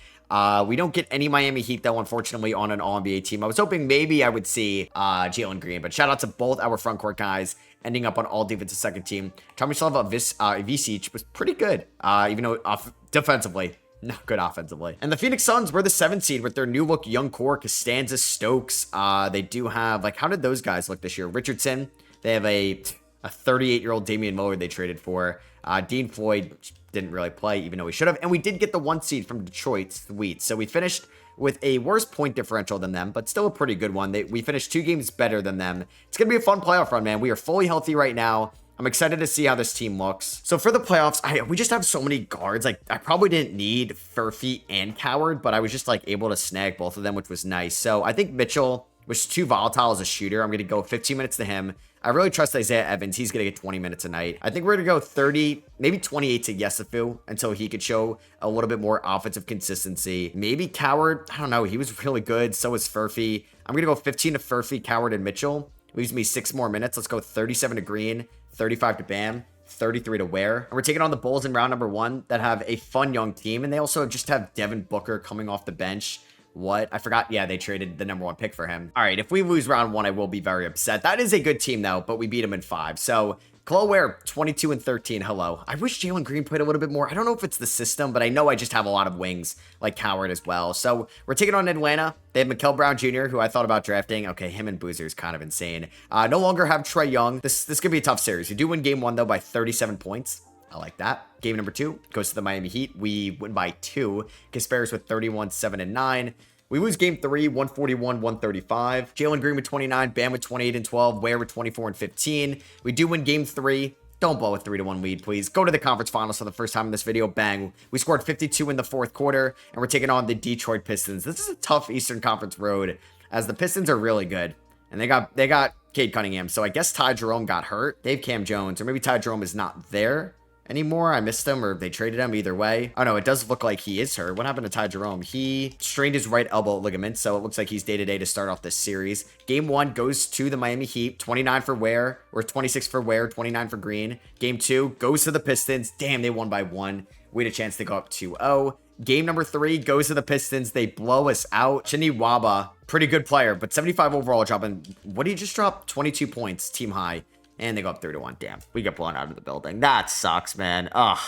We don't get any Miami Heat, though, unfortunately, on an All-NBA team. I was hoping maybe I would see Jalen Green, but shout out to both our front court guys ending up on all defensive second team. Tomislav Visic was pretty good, even though defensively, not good offensively. And the Phoenix Suns were the 7th seed with their new look young core, Costanza, Stokes. They do have, like, how did those guys look this year? Richardson. They have a 38-year-old Damian Lillard they traded for. Dean Floyd didn't really play, even though he should have. And we did get the 1 seed from Detroit, sweet. So we finished with a worse point differential than them, but still a pretty good one. We finished 2 games better than them. It's going to be a fun playoff run, man. We are fully healthy right now. I'm excited to see how this team looks. So for the playoffs, we just have so many guards. Like, I probably didn't need Furphy and Coward, but I was just, like, able to snag both of them, which was nice. So I think Mitchell was too volatile as a shooter. I'm going to go 15 minutes to him. I really trust Isaiah Evans. He's going to get 20 minutes a night. I think we're going to go 30, maybe 28 to Yesufu until he could show a little bit more offensive consistency. Maybe Coward. I don't know. He was really good. So was Furphy. I'm going to go 15 to Furphy, Coward, and Mitchell. Leaves me 6 more minutes. Let's go 37 to Green, 35 to Bam, 33 to Ware. And we're taking on the Bulls in round number 1 that have a fun young team. And they also just have Devin Booker coming off the bench. What? I forgot. Yeah, they traded the number 1 pick for him. All right, if we lose round 1, I will be very upset. That is a good team, though, but we beat them in 5. So, Chloe Ware, 22 and 13. Hello. I wish Jalen Green played a little bit more. I don't know if it's the system, but I know I just have a lot of wings, like Coward as well. So, we're taking on Atlanta. They have Mikal Brown Jr., who I thought about drafting. Okay, him and Boozer is kind of insane. No longer have Trae Young. This could be a tough series. We do win game 1, though, by 37 points. I like that. Game number 2 goes to the Miami Heat. We win by 2. Kasparis with 31, 7, and 9. We lose game 3, 141, 135. Jalen Green with 29, Bam with 28 and 12, Ware with 24 and 15. We do win game 3. Don't blow a 3-1 lead, please. Go to the conference finals for the first time in this video. Bang. We scored 52 in the 4th quarter, and we're taking on the Detroit Pistons. This is a tough Eastern Conference road, as the Pistons are really good. And they got Cade Cunningham, so I guess Ty Jerome got hurt. They have Cam Jones, or maybe Ty Jerome is not there anymore. I missed him, or they traded him. Either way. Oh no, it does look like he is hurt. What happened to Ty Jerome? He strained his right elbow ligament, so it looks like he's day-to-day to start off this series. Game 1 goes to the Miami Heat. 29 for Ware, or 26 for Ware, 29 for Green. Game 2 goes to the Pistons. Damn, they won by 1. We had a chance to go up 2-0. Game number 3 goes to the Pistons. They blow us out. Chinny Waba, pretty good player, but 75 overall dropping. What did he just drop? 22 points, team high. And they go up 3-1. Damn, we get blown out of the building. That sucks, man. Ugh.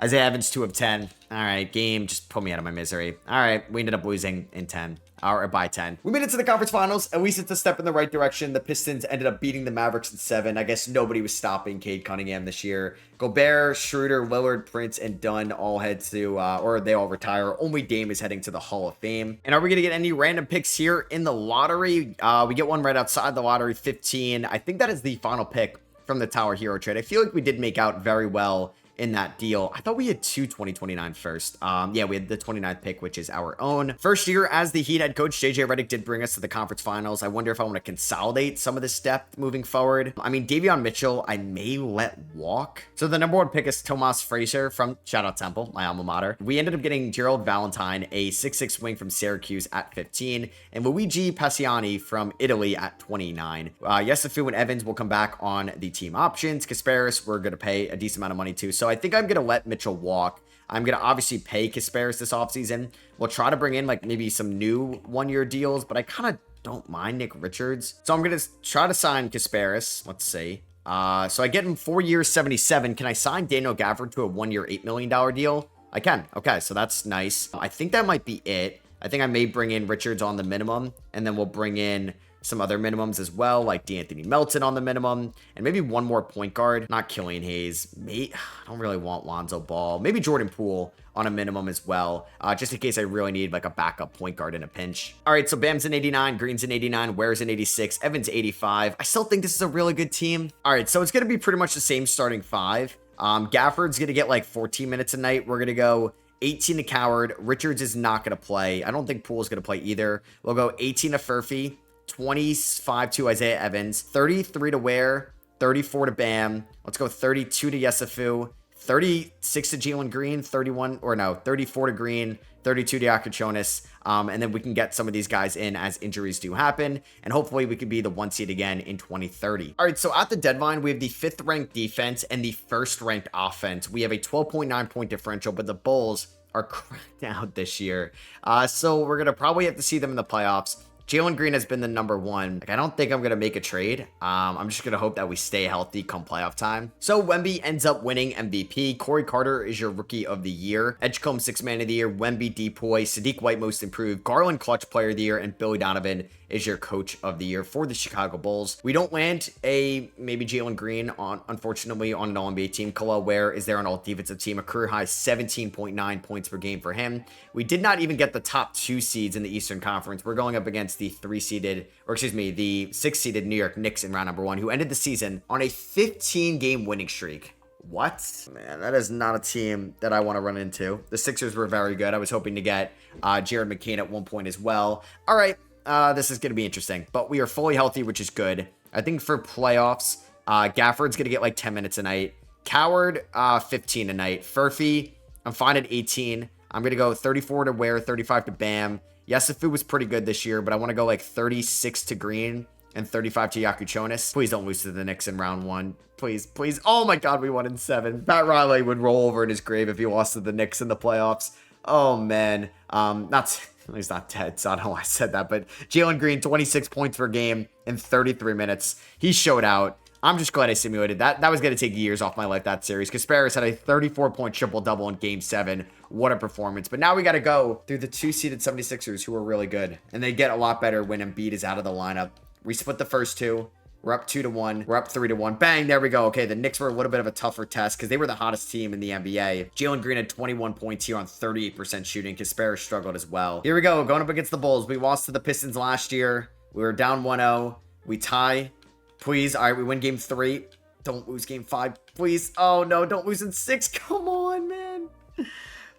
Isaiah Evans, 2 of 10. All right, game, just put me out of my misery. All right, we ended up losing in 10. Or by 10. We made it to the conference finals. At least it's a step in the right direction. The Pistons ended up beating the Mavericks in 7. I guess nobody was stopping Cade Cunningham this year. Gobert, Schroeder, Lillard, Prince, and Dunn all head to, or they all retire. Only Dame is heading to the Hall of Fame. And are we going to get any random picks here in the lottery? We get one right outside the lottery, 15. I think that is the final pick from the Tower Hero trade. I feel like we did make out very well in that deal. I thought we had two 2029 first. Yeah, we had the 29th pick, which is our own. First year as the Heat head coach, JJ Redick did bring us to the conference finals. I wonder if I want to consolidate some of this depth moving forward. I mean, Davion Mitchell, I may let walk. So the number one pick is Tomas Fraser from shout out Temple, my alma mater. We ended up getting Gerald Valentine, a 6'6" wing from Syracuse at 15, and Luigi Passiani from Italy at 29. Yesufu and Evans will come back on the team options. Kasparis, we're going to pay a decent amount of money too. So I think I'm going to let Mitchell walk. I'm going to obviously pay Kasparis this offseason. We'll try to bring in like maybe some new one-year deals, but I kind of don't mind Nick Richards. So I'm going to try to sign Kasparis. Let's see. So I get him 4 years, 77. Can I sign Daniel Gafford to a 1 year, $8 million deal? I can. Okay, so that's nice. I think that might be it. I think I may bring in Richards on the minimum, and then we'll bring in some other minimums as well, like D'Anthony Melton on the minimum, and maybe one more point guard. Not Killian Hayes. I don't really want Lonzo Ball. Maybe Jordan Poole on a minimum as well, just in case I really need like a backup point guard in a pinch. All right, so Bam's an 89, Green's an 89, Ware's an 86, Evans 85. I still think this is a really good team. All right, so it's going to be pretty much the same starting five. Gafford's going to get like 14 minutes a night. We're going to go 18 to Coward. Richards is not going to play. I don't think Poole's going to play either. We'll go 18 to Furphy, 25 to Isaiah Evans, 33 to Ware, 34 to Bam. Let's go 32 to Yesufu, 36 to Jalen Green, 34 to Green, 32 to Akachonis. And then we can get some of these guys in as injuries do happen. And hopefully we could be the 1 seed again in 2030. All right, so at the deadline, we have the 5th ranked defense and the 1st ranked offense. We have a 12.9 point differential, but the Bulls are cracked out this year. So we're going to probably have to see them in the playoffs. Jalen Green has been the number one. I don't think I'm going to make a trade. I'm just going to hope that we stay healthy come playoff time. So Wemby ends up winning MVP. Corey Carter is your rookie of the year. Edgecombe 6th man of the year. Wemby Depoy. Sadiq White most improved. Garland clutch player of the year. And Billy Donovan is your coach of the year for the Chicago Bulls. We don't land a maybe Jalen Green unfortunately on an All-NBA team. Khalil Ware is there on all defensive team. A career high 17.9 points per game for him. We did not even get the top 2 seeds in the Eastern Conference. We're going up against the 6th-seeded New York Knicks in round number 1, who ended the season on a 15-game winning streak. What? Man, that is not a team that I want to run into. The Sixers were very good. I was hoping to get Jared McCain at one point as well. All right, this is going to be interesting, but we are fully healthy, which is good. I think for playoffs, Gafford's going to get like 10 minutes a night. Coward, 15 a night. Furphy, I'm fine at 18. I'm going to go 34 to Ware, 35 to Bam. Yesufu was pretty good this year, but I want to go like 36 to Green and 35 to Yakuchonis. Please don't lose to the Knicks in round 1. Please, please. Oh my God, we won in 7. Pat Riley would roll over in his grave if he lost to the Knicks in the playoffs. Oh man. He's not dead, so I don't know why I said that, but Jalen Green, 26 points per game in 33 minutes. He showed out. I'm just glad I simulated that. That was going to take years off my life, that series. Kasparis had a 34-point triple-double in Game 7. What a performance. But now we got to go through the 2-seeded 76ers, who are really good. And they get a lot better when Embiid is out of the lineup. We split the first 2. We're up 2-1. We're up 3-1. Bang, there we go. Okay, the Knicks were a little bit of a tougher test because they were the hottest team in the NBA. Jalen Green had 21 points here on 38% shooting. Kasparis struggled as well. Here we go, going up against the Bulls. We lost to the Pistons last year. We were down 1-0. We tie. Please. All right, we win game 3. Don't lose game 5. Please. Oh, no. Don't lose in 6. Come on, man.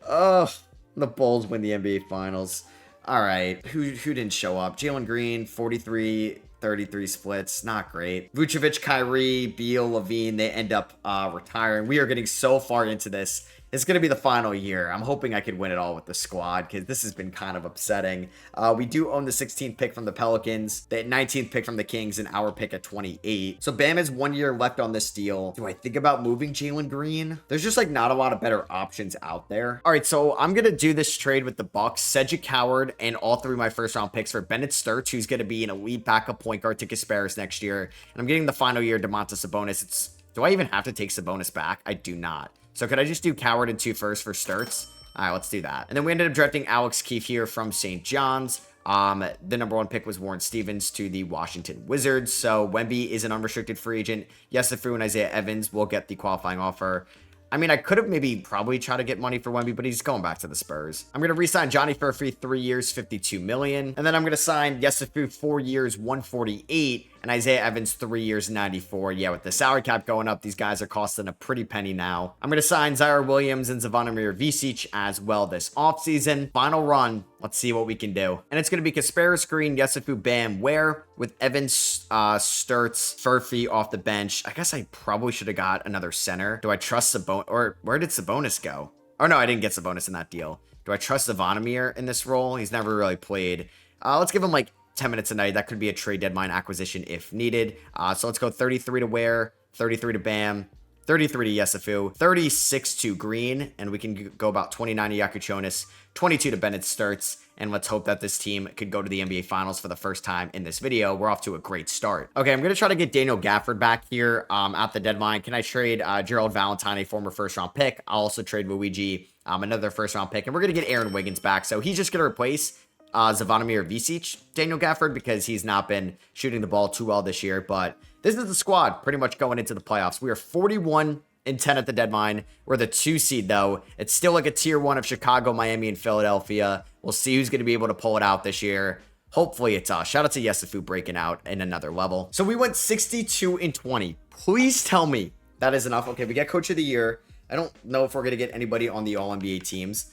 Oh, the Bulls win the NBA Finals. All right. Who didn't show up? Jalen Green, 43-33 splits. Not great. Vucevic, Kyrie, Beal, Levine, they end up retiring. We are getting so far into this. It's going to be the final year. I'm hoping I could win it all with the squad because this has been kind of upsetting. We do own the 16th pick from the Pelicans, the 19th pick from the Kings, and our pick at 28. So Bam has 1 year left on this deal. Do I think about moving Jalen Green? There's just like not a lot of better options out there. All right, so I'm going to do this trade with the Bucks, Cedric Howard, and all 3 of my first round picks for Bennett Sturts, who's going to be an elite backup point guard to Kasparis next year. And I'm getting the final year Domantas Sabonis. Do I even have to take Sabonis back? I do not. So could I just do Coward and 2 first for Sturts? All right, let's do that. And then we ended up drafting Alex Keefe here from St. John's. The number 1 pick was Warren Stevens to the Washington Wizards. So Wemby is an unrestricted free agent. Yesufu and Isaiah Evans will get the qualifying offer. I mean, I could have probably tried to get money for Wemby, but he's going back to the Spurs. I'm going to re-sign Johnny Furphy 3 years, $52 million. And then I'm going to sign Yesufu 4 years, $148. And And Isaiah Evans, 3 years, 94. Yeah, with the salary cap going up, these guys are costing a pretty penny now. I'm going to sign Zaire Williams and Zvonimir Visic as well this offseason. Final run. Let's see what we can do. And it's going to be Kasparis, Green, Yesufu, Bam, Ware with Evans, Sturts, Furphy off the bench. I guess I probably should have got another center. Do I trust Sabonis? Or where did Sabonis go? Oh, no, I didn't get Sabonis in that deal. Do I trust Zvonimir in this role? He's never really played. Let's give him like 10 minutes a night. That could be a trade deadline acquisition if needed. So let's go 33 to Ware, 33 to Bam, 33 to Yesufu, 36 to Green, and we can go about 29 to Yakuchonis, 22 to Bennett Sturts, and let's hope that this team could go to the NBA Finals for the first time in this video. We're off to a great start. Okay, I'm going to try to get Daniel Gafford back here at the deadline. Can I trade Gerald Valentine, a former first-round pick? I'll also trade Luigi, another first-round pick, and we're going to get Aaron Wiggins back. So he's just going to replace Zvonimir Visic, Daniel Gafford, because he's not been shooting the ball too well this year. But this is the squad pretty much going into the playoffs. We are 41-10 at the deadline. We're the 2 seed, though. It's still like a tier 1 of Chicago, Miami, and Philadelphia. We'll see who's going to be able to pull it out this year. Hopefully it's us. Shout out to Yesufu breaking out in another level. So we went 62-20. Please tell me that is enough. Okay, we get Coach of the Year. I don't know if we're going to get anybody on the All-NBA teams.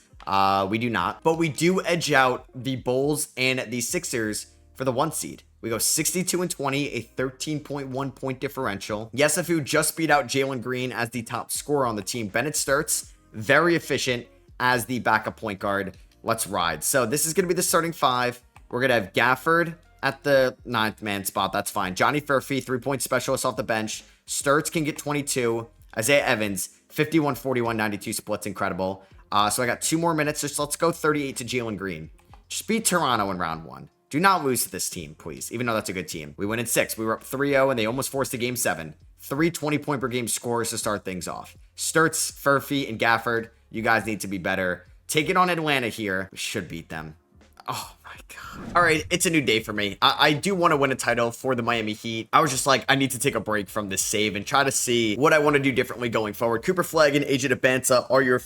We do not, but we do edge out the Bulls and the Sixers for the 1 seed. We go 62-20, a 13.1 point differential. Yesufu just beat out Jalen Green as the top scorer on the team. Bennett Sturts, very efficient as the backup point guard. Let's ride. So this is going to be the starting 5. We're going to have Gafford at the 9th man spot. That's fine. Johnny Furphy, 3-point specialist off the bench. Sturts can get 22. Isaiah Evans, 51, 41, 92 splits. Incredible. So I got 2 more minutes. Just let's go 38 to Jalen Green. Just beat Toronto in round 1. Do not lose to this team, please, even though that's a good team. We went in 6. We were up 3-0, and they almost forced a game 7. 3 20-point per game scores to start things off. Sturts, Furphy, and Gafford, you guys need to be better. Take it on Atlanta here. We should beat them. Oh, my God. All right, it's a new day for me. I do want to win a title for the Miami Heat. I was just like, I need to take a break from this save and try to see what I want to do differently going forward. Cooper Flag and AJ Debanta are your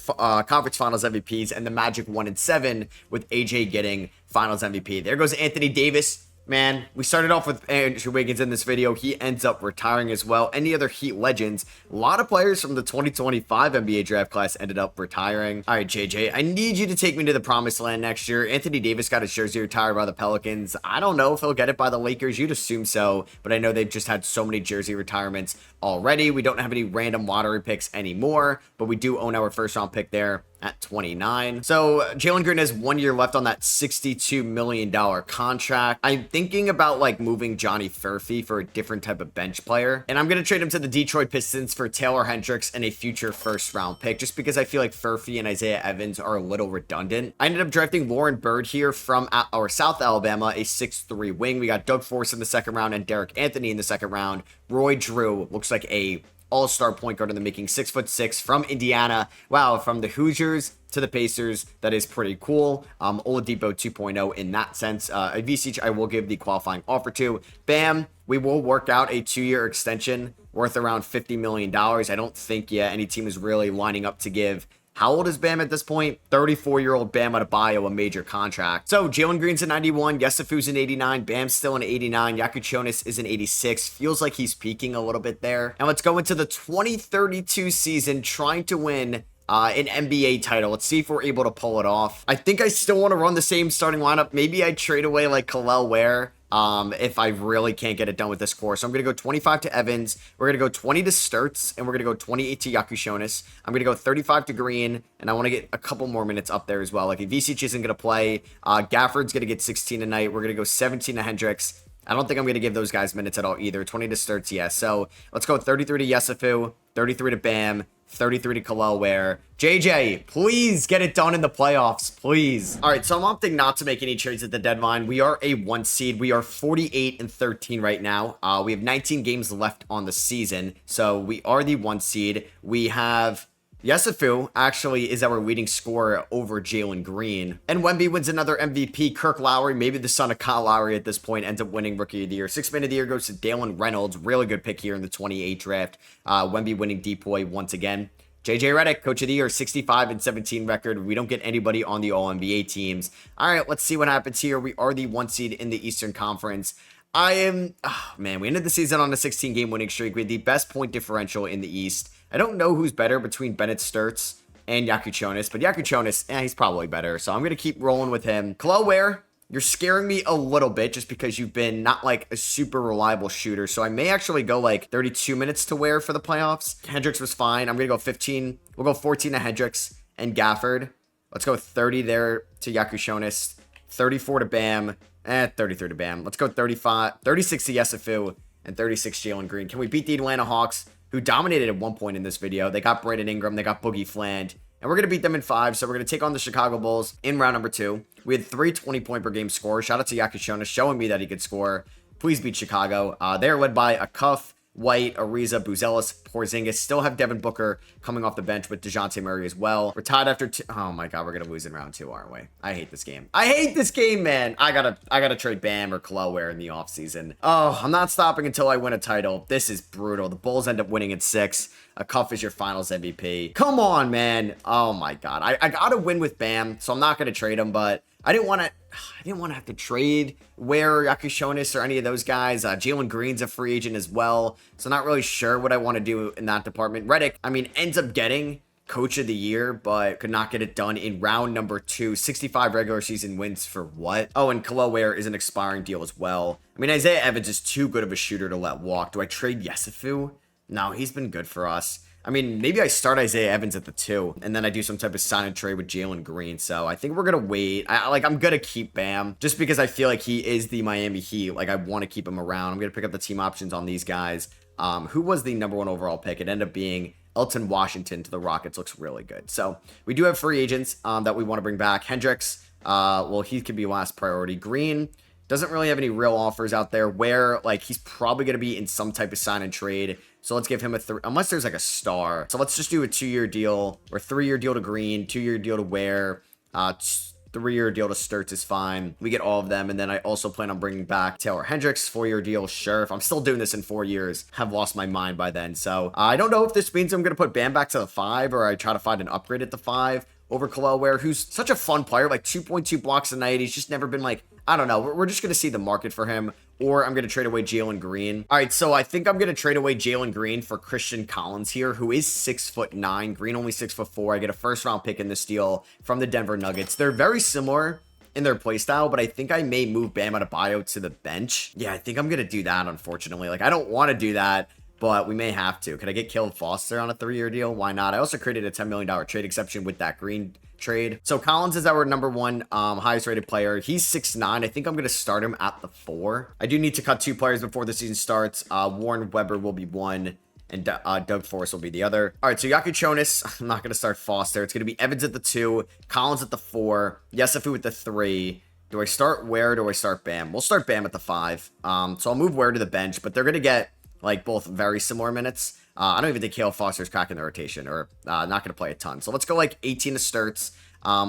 conference finals MVPs, and the Magic 1-7 with AJ getting finals MVP. There goes Anthony Davis. Man, we started off with Andrew Wiggins in this video. He ends up retiring as well. Any other Heat legends? A lot of players from the 2025 NBA draft class ended up retiring. All right, JJ, I need you to take me to the promised land next year. Anthony Davis got his jersey retired by the Pelicans. I don't know if he'll get it by the Lakers. You'd assume so, but I know they've just had so many jersey retirements already. We don't have any random lottery picks anymore, but we do own our first round pick there at 29. So Jalen Green has 1 year left on that $62 million contract. I'm thinking about like moving Johnny Furphy for a different type of bench player. And I'm going to trade him to the Detroit Pistons for Taylor Hendricks and a future first round pick, just because I feel like Furphy and Isaiah Evans are a little redundant. I ended up drafting Lauren Bird here from our South Alabama, a 6'3" wing. We got Doug Force in the second round and Derek Anthony in the second round. Roy Drew looks like a all-star point guard in the making, 6'6" from Indiana. Wow, from the Hoosiers to the Pacers, that is pretty cool. Oladipo 2.0 in that sense. Visic, I will give the qualifying offer to. Bam, we will work out a 2-year extension worth around $50 million. I don't think any team is really lining up to give. How old is Bam at this point? 34-year-old Bam Adebayo, a major contract. So Jalen Green's an 91, Yesufu's an 89, Bam's still an 89, Yakuchonis is an 86. Feels like he's peaking a little bit there. And let's go into the 2032 season trying to win an NBA title. Let's see if we're able to pull it off. I think I still want to run the same starting lineup. Maybe I trade away like Khalil Ware if I really can't get it done with this core. So I'm going to go 25 to Evans. We're going to go 20 to Sturts, and we're going to go 28 to Yakushonis. I'm going to go 35 to Green, and I want to get a couple more minutes up there as well. Like if Visic isn't going to play, Gafford's going to get 16 tonight. We're going to go 17 to Hendricks. I don't think I'm going to give those guys minutes at all either. 20 to Sturts, yes. So let's go 33 to Yesufu, 33 to Bam, 33 to Khalil Ware. JJ, please get it done in the playoffs, please. All right, so I'm opting not to make any trades at the deadline. We are a 1 seed. We are 48-13 right now. We have 19 games left on the season, so we are the 1 seed. We have Yesufu actually is our leading scorer over Jalen Green. And Wemby wins another MVP. Kirk Lowry, maybe the son of Kyle Lowry at this point, ends up winning Rookie of the Year. 6th Man of the Year goes to Dalen Reynolds. Really good pick here in the 28 draft. Wemby winning DPOY once again. JJ Redick, Coach of the Year, 65-17 record. We don't get anybody on the All-NBA teams. All right, let's see what happens here. We are the 1 seed in the Eastern Conference. Oh, man, we ended the season on a 16-game winning streak. We had the best point differential in the East. I don't know who's better between Bennett Sturts and Yakuchonis, but Yakuchonis, he's probably better. So I'm going to keep rolling with him. Khalil Ware, you're scaring me a little bit just because you've been not like a super reliable shooter. So I may actually go like 32 minutes to Ware for the playoffs. Hendricks was fine. I'm going to go 15. We'll go 14 to Hendricks and Gafford. Let's go 30 there to Yakushonis. 34 to Bam. 33 to Bam. Let's go 36 to Yesufu, and 36 Jalen Green. Can we beat the Atlanta Hawks, who dominated at one point in this video? They got Brandon Ingram. They got Boogie Fland. And we're going to beat them in 5. So we're going to take on the Chicago Bulls in round number 2. We had 3 20-point per game scores. Shout out to Yakushonis showing me that he could score. Please beat Chicago. They're led by a Cuff, White, Ariza, Buzelis, Porzingis. Still have Devin Booker coming off the bench with DeJounte Murray as well. We're tied after oh my god, we're gonna lose in round 2, aren't we? I hate this game. I hate this game, man. I gotta trade Bam or Khalil Ware in the offseason. Oh, I'm not stopping until I win a title. This is brutal. The Bulls end up winning at 6. A Cuff is your finals MVP. Come on, man. Oh my god. I gotta win with Bam, so I'm not gonna trade him, but I didn't want to have to trade Ware, Yakushonis, or any of those guys. Jalen Green's a free agent as well, so not really sure what I want to do in that department. Redick, I mean, ends up getting Coach of the Year, but could not get it done in round number 2. 65 regular season wins for what? Oh, and Khalil Ware is an expiring deal as well. I mean, Isaiah Evans is too good of a shooter to let walk. Do I trade Yesufu? No, he's been good for us. I mean, maybe I start Isaiah Evans at the 2, and then I do some type of sign and trade with Jalen Green. So I think we're going to wait. I'm going to keep Bam just because I feel like he is the Miami Heat. Like, I want to keep him around. I'm going to pick up the team options on these guys. Who was the number 1 overall pick? It ended up being Elton Washington to the Rockets. Looks really good. So we do have free agents that we want to bring back. Hendricks, well, he could be last priority. Green doesn't really have any real offers out there. Where, like, he's probably going to be in some type of sign and trade. So let's give him a unless there's like a star. So let's just do a 2-year deal or 3-year deal to Green, 2-year deal to Ware, 3-year deal to Sturts is fine. We get all of them. And then I also plan on bringing back Taylor Hendricks, 4-year deal. Sure. If I'm still doing this in 4 years, have lost my mind by then. So I don't know if this means I'm going to put Bam back to the 5 or I try to find an upgrade at the 5 over Khalil Ware, who's such a fun player, like 2.2 blocks a night. He's just never been like, I don't know. We're just going to see the market for him. Or I'm going to trade away Jalen Green. All right, so I think I'm going to trade away Jalen Green for Christian Collins here, who is 6'9". Green only 6'4". I get a first-round pick in this deal from the Denver Nuggets. They're very similar in their playstyle, but I think I may move Bam Adebayo to the bench. Yeah, I think I'm going to do that, unfortunately. Like, I don't want to do that, but we may have to. Could I get Caleb Foster on a 3-year deal? Why not? I also created a $10 million trade exception with that Green trade. So Collins is our number 1 highest rated player. He's 6'9". I think I'm going to start him at the 4. I do need to cut 2 players before the season starts. Warren Weber will be 1 and Doug Forrest will be the other. All right, so Yakuchonis, I'm not going to start Foster. It's going to be Evans at the 2, Collins at the 4, Yesufu at the 3. Do I start Ware or do I start Bam? We'll start Bam at the 5. So I'll move Ware to the bench, but they're going to get like both very similar minutes. I don't even think Caleb Foster's cracking the rotation or not going to play a ton. So let's go like 18 to Sturts.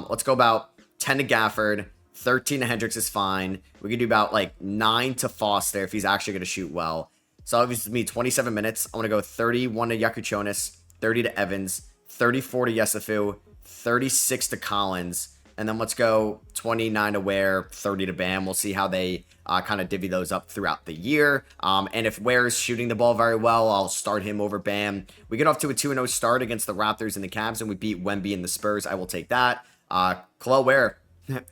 Let's go about 10 to Gafford. 13 to Hendricks is fine. We could do about like 9 to Foster if he's actually going to shoot well. So obviously me 27 minutes. I'm going to go 31 to Yakuchonis, 30 to Evans, 34 to Yesufu, 36 to Collins. And then let's go 29 to Ware, 30 to Bam. We'll see how they kind of divvy those up throughout the year. And if Ware is shooting the ball very well, I'll start him over Bam. We get off to a 2-0 start against the Raptors and the Cavs, and we beat Wemby and the Spurs. I will take that. Khalil Ware,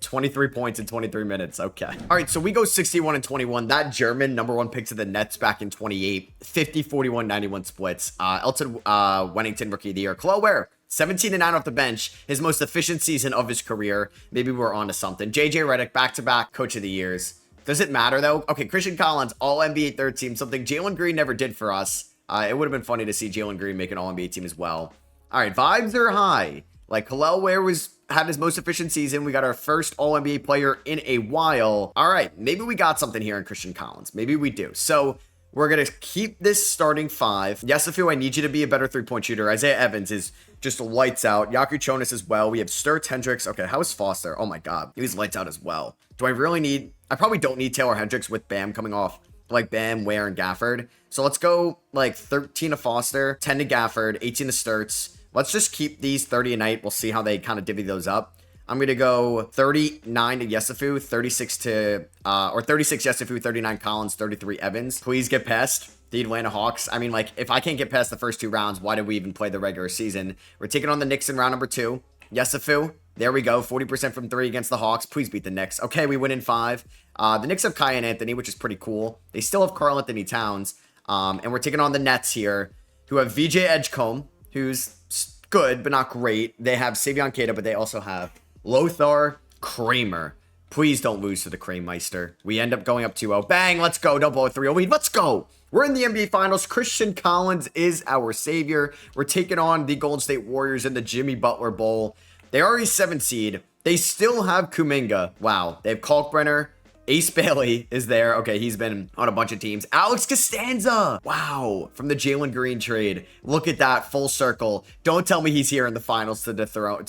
23 points in 23 minutes. Okay. All right, so we go 61 and 21. That German number 1 pick to the Nets back in 28. 50, 41, 91 splits. Elton Wennington, Rookie of the Year. Khalil Ware, 17 and 9 off the bench, his most efficient season of his career. Maybe we're on to something. JJ Redick, back-to-back Coach of the Years. Does it matter, though? Okay, Christian Collins, All-NBA third team, something Jalen Green never did for us. It would have been funny to see Jalen Green make an All-NBA team as well. All right, vibes are high. Like, Khalil Ware had his most efficient season. We got our first All-NBA player in a while. All right, maybe we got something here in Christian Collins. Maybe we do. So we're going to keep this starting 5. Yesufu, I need you to be a better 3-point shooter. Isaiah Evans is just lights out. Yakuchonis as well. We have Sturts, Hendricks. Okay, how is Foster? Oh my god. He was lights out as well. Do I really need... I probably don't need Taylor Hendricks with Bam coming off. Like Bam, Ware, and Gafford. So let's go like 13 to Foster, 10 to Gafford, 18 to Sturts. Let's just keep these 30 a night. We'll see how they kind of divvy those up. I'm going to go 39 to Yesufu, 36 to, or 36 Yesufu, 39 Collins, 33 Evans. Please get past the Atlanta Hawks. I mean, like, if I can't get past the first 2 rounds, why did we even play the regular season? We're taking on the Knicks in round number 2. Yesufu, there we go. 40% from 3 against the Hawks. Please beat the Knicks. Okay, we win in 5. The Knicks have Kai and Anthony, which is pretty cool. They still have Karl Anthony Towns. And we're taking on the Nets here, who have VJ Edgecombe, who's good, but not great. They have Savion Keita, but they also have Lothar Kramer. Please don't lose to the Kramemeister. We end up going up 2-0. Bang, let's go. Don't blow a 3-0 lead. Let's go. We're in the NBA Finals. Christian Collins is our savior. We're taking on the Golden State Warriors in the Jimmy Butler Bowl. They are a 7 seed. They still have Kuminga. Wow. They have Kalkbrenner. Ace Bailey is there. Okay, he's been on a bunch of teams. Alex Costanza. Wow. From the Jalen Green trade. Look at that. Full circle. Don't tell me he's here in the finals to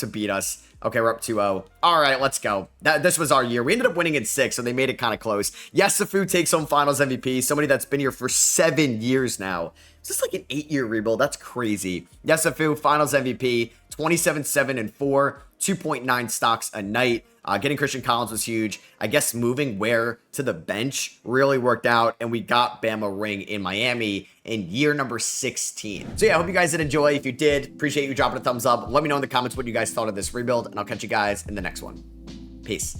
beat us. Okay, we're up 2-0. All right, let's go. This was our year. We ended up winning in 6, so they made it kind of close. Yesufu takes home finals MVP. Somebody that's been here for 7 years now. Is this like an 8-year rebuild? That's crazy. Yesufu, finals MVP, 27-7-4, 2.9 stocks a night. Getting Christian Collins was huge. I guess moving Ware to the bench really worked out, and we got Bam a ring in Miami in year number 16. So yeah, I hope you guys did enjoy. If you did, appreciate you dropping a thumbs up. Let me know in the comments what you guys thought of this rebuild, and I'll catch you guys in the next one. Peace.